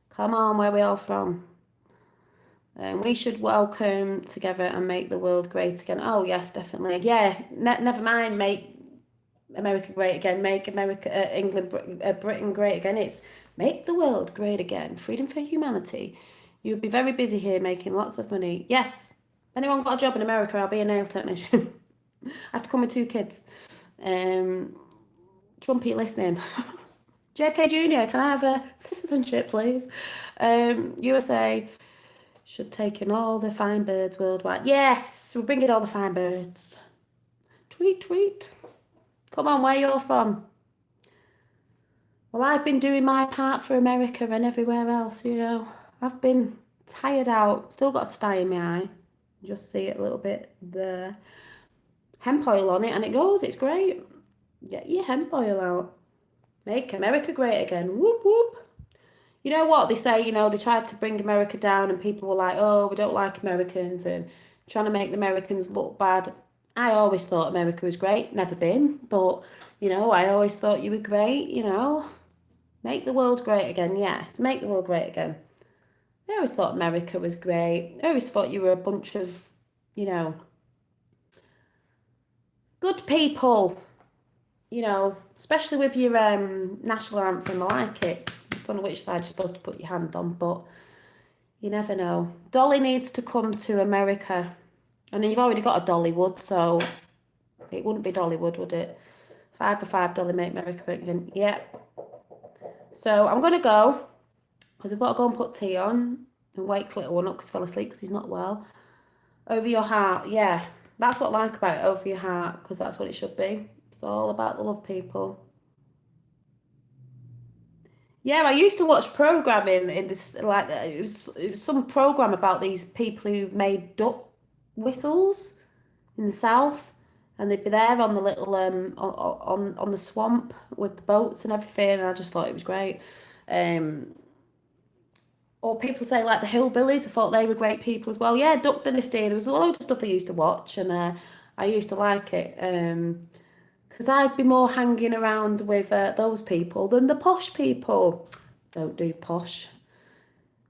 Come on, where are we all from? We should welcome together and make the world great again. Oh, yes, definitely. Yeah, never mind, make America great again. Make England, Britain great again. It's make the world great again. Freedom for humanity. You'd be very busy here making lots of money. Yes. Anyone got a job in America? I'll be a nail technician. I have to come with two kids. Trump, you listening? JFK Jr., can I have a citizenship, please? USA should take in all the fine birds worldwide. Yes, we're bringing all the fine birds. Tweet, tweet. Come on, where you're from? Well, I've been doing my part for America and everywhere else, you know. I've been tired out. Still got a sty in my eye. Just see it a little bit there. Hemp oil on it and it goes. It's great. Get your hemp oil out. Make America great again. Whoop, whoop. You know what? They say, you know, they tried to bring America down and people were like, oh, we don't like Americans and trying to make the Americans look bad. I always thought America was great. Never been. But, you know, I always thought you were great, you know. Make the world great again. Yeah, make the world great again. I always thought America was great. I always thought you were a bunch of, you know, good people. You know, especially with your national anthem, I like it. I don't know which side you're supposed to put your hand on, but you never know. Dolly needs to come to America. And you've already got a Dollywood, so it wouldn't be Dollywood, would it? 5 for $5, make America great again. Yeah. So I'm going to go, because I've got to go and put tea on and wake little one up because he fell asleep because he's not well. Over your heart, yeah. That's what I like about it, over your heart, because that's what it should be. It's all about the love, people. Yeah, I used to watch programming in this, like, it was some program about these people who made duck whistles in the south, and they'd be there on the little on the swamp with the boats and everything, and I just thought it was great. Um, or people say like the hillbillies, I thought they were great people as well. Yeah, Duck Dynasty. There was a load of stuff I used to watch, and I used to like it. Because I'd be more hanging around with those people than the posh people. Don't do posh.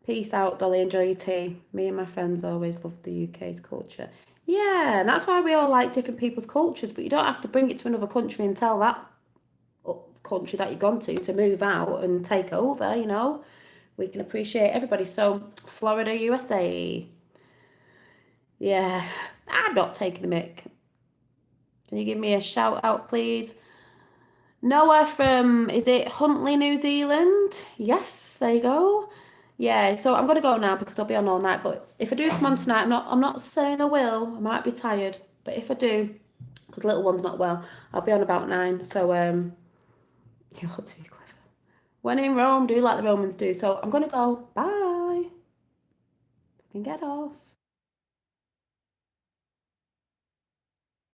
Peace out, Dolly. Enjoy your tea. Me and my friends always loved the UK's culture. Yeah, and that's why we all like different people's cultures, but you don't have to bring it to another country and tell that country that you've gone to move out and take over, you know. We can appreciate everybody. So, Florida, USA. Yeah, I'm not taking the mic. Can you give me a shout out, please? Noah from, is it Huntley, New Zealand? Yes, there you go. Yeah, so I'm gonna go now because I'll be on all night. But if I do come on tonight, I'm not saying I will. I might be tired, but if I do, because little one's not well, I'll be on about 9. So you're too clever. When in Rome, do like the Romans do. So I'm gonna go. Bye. I can get off.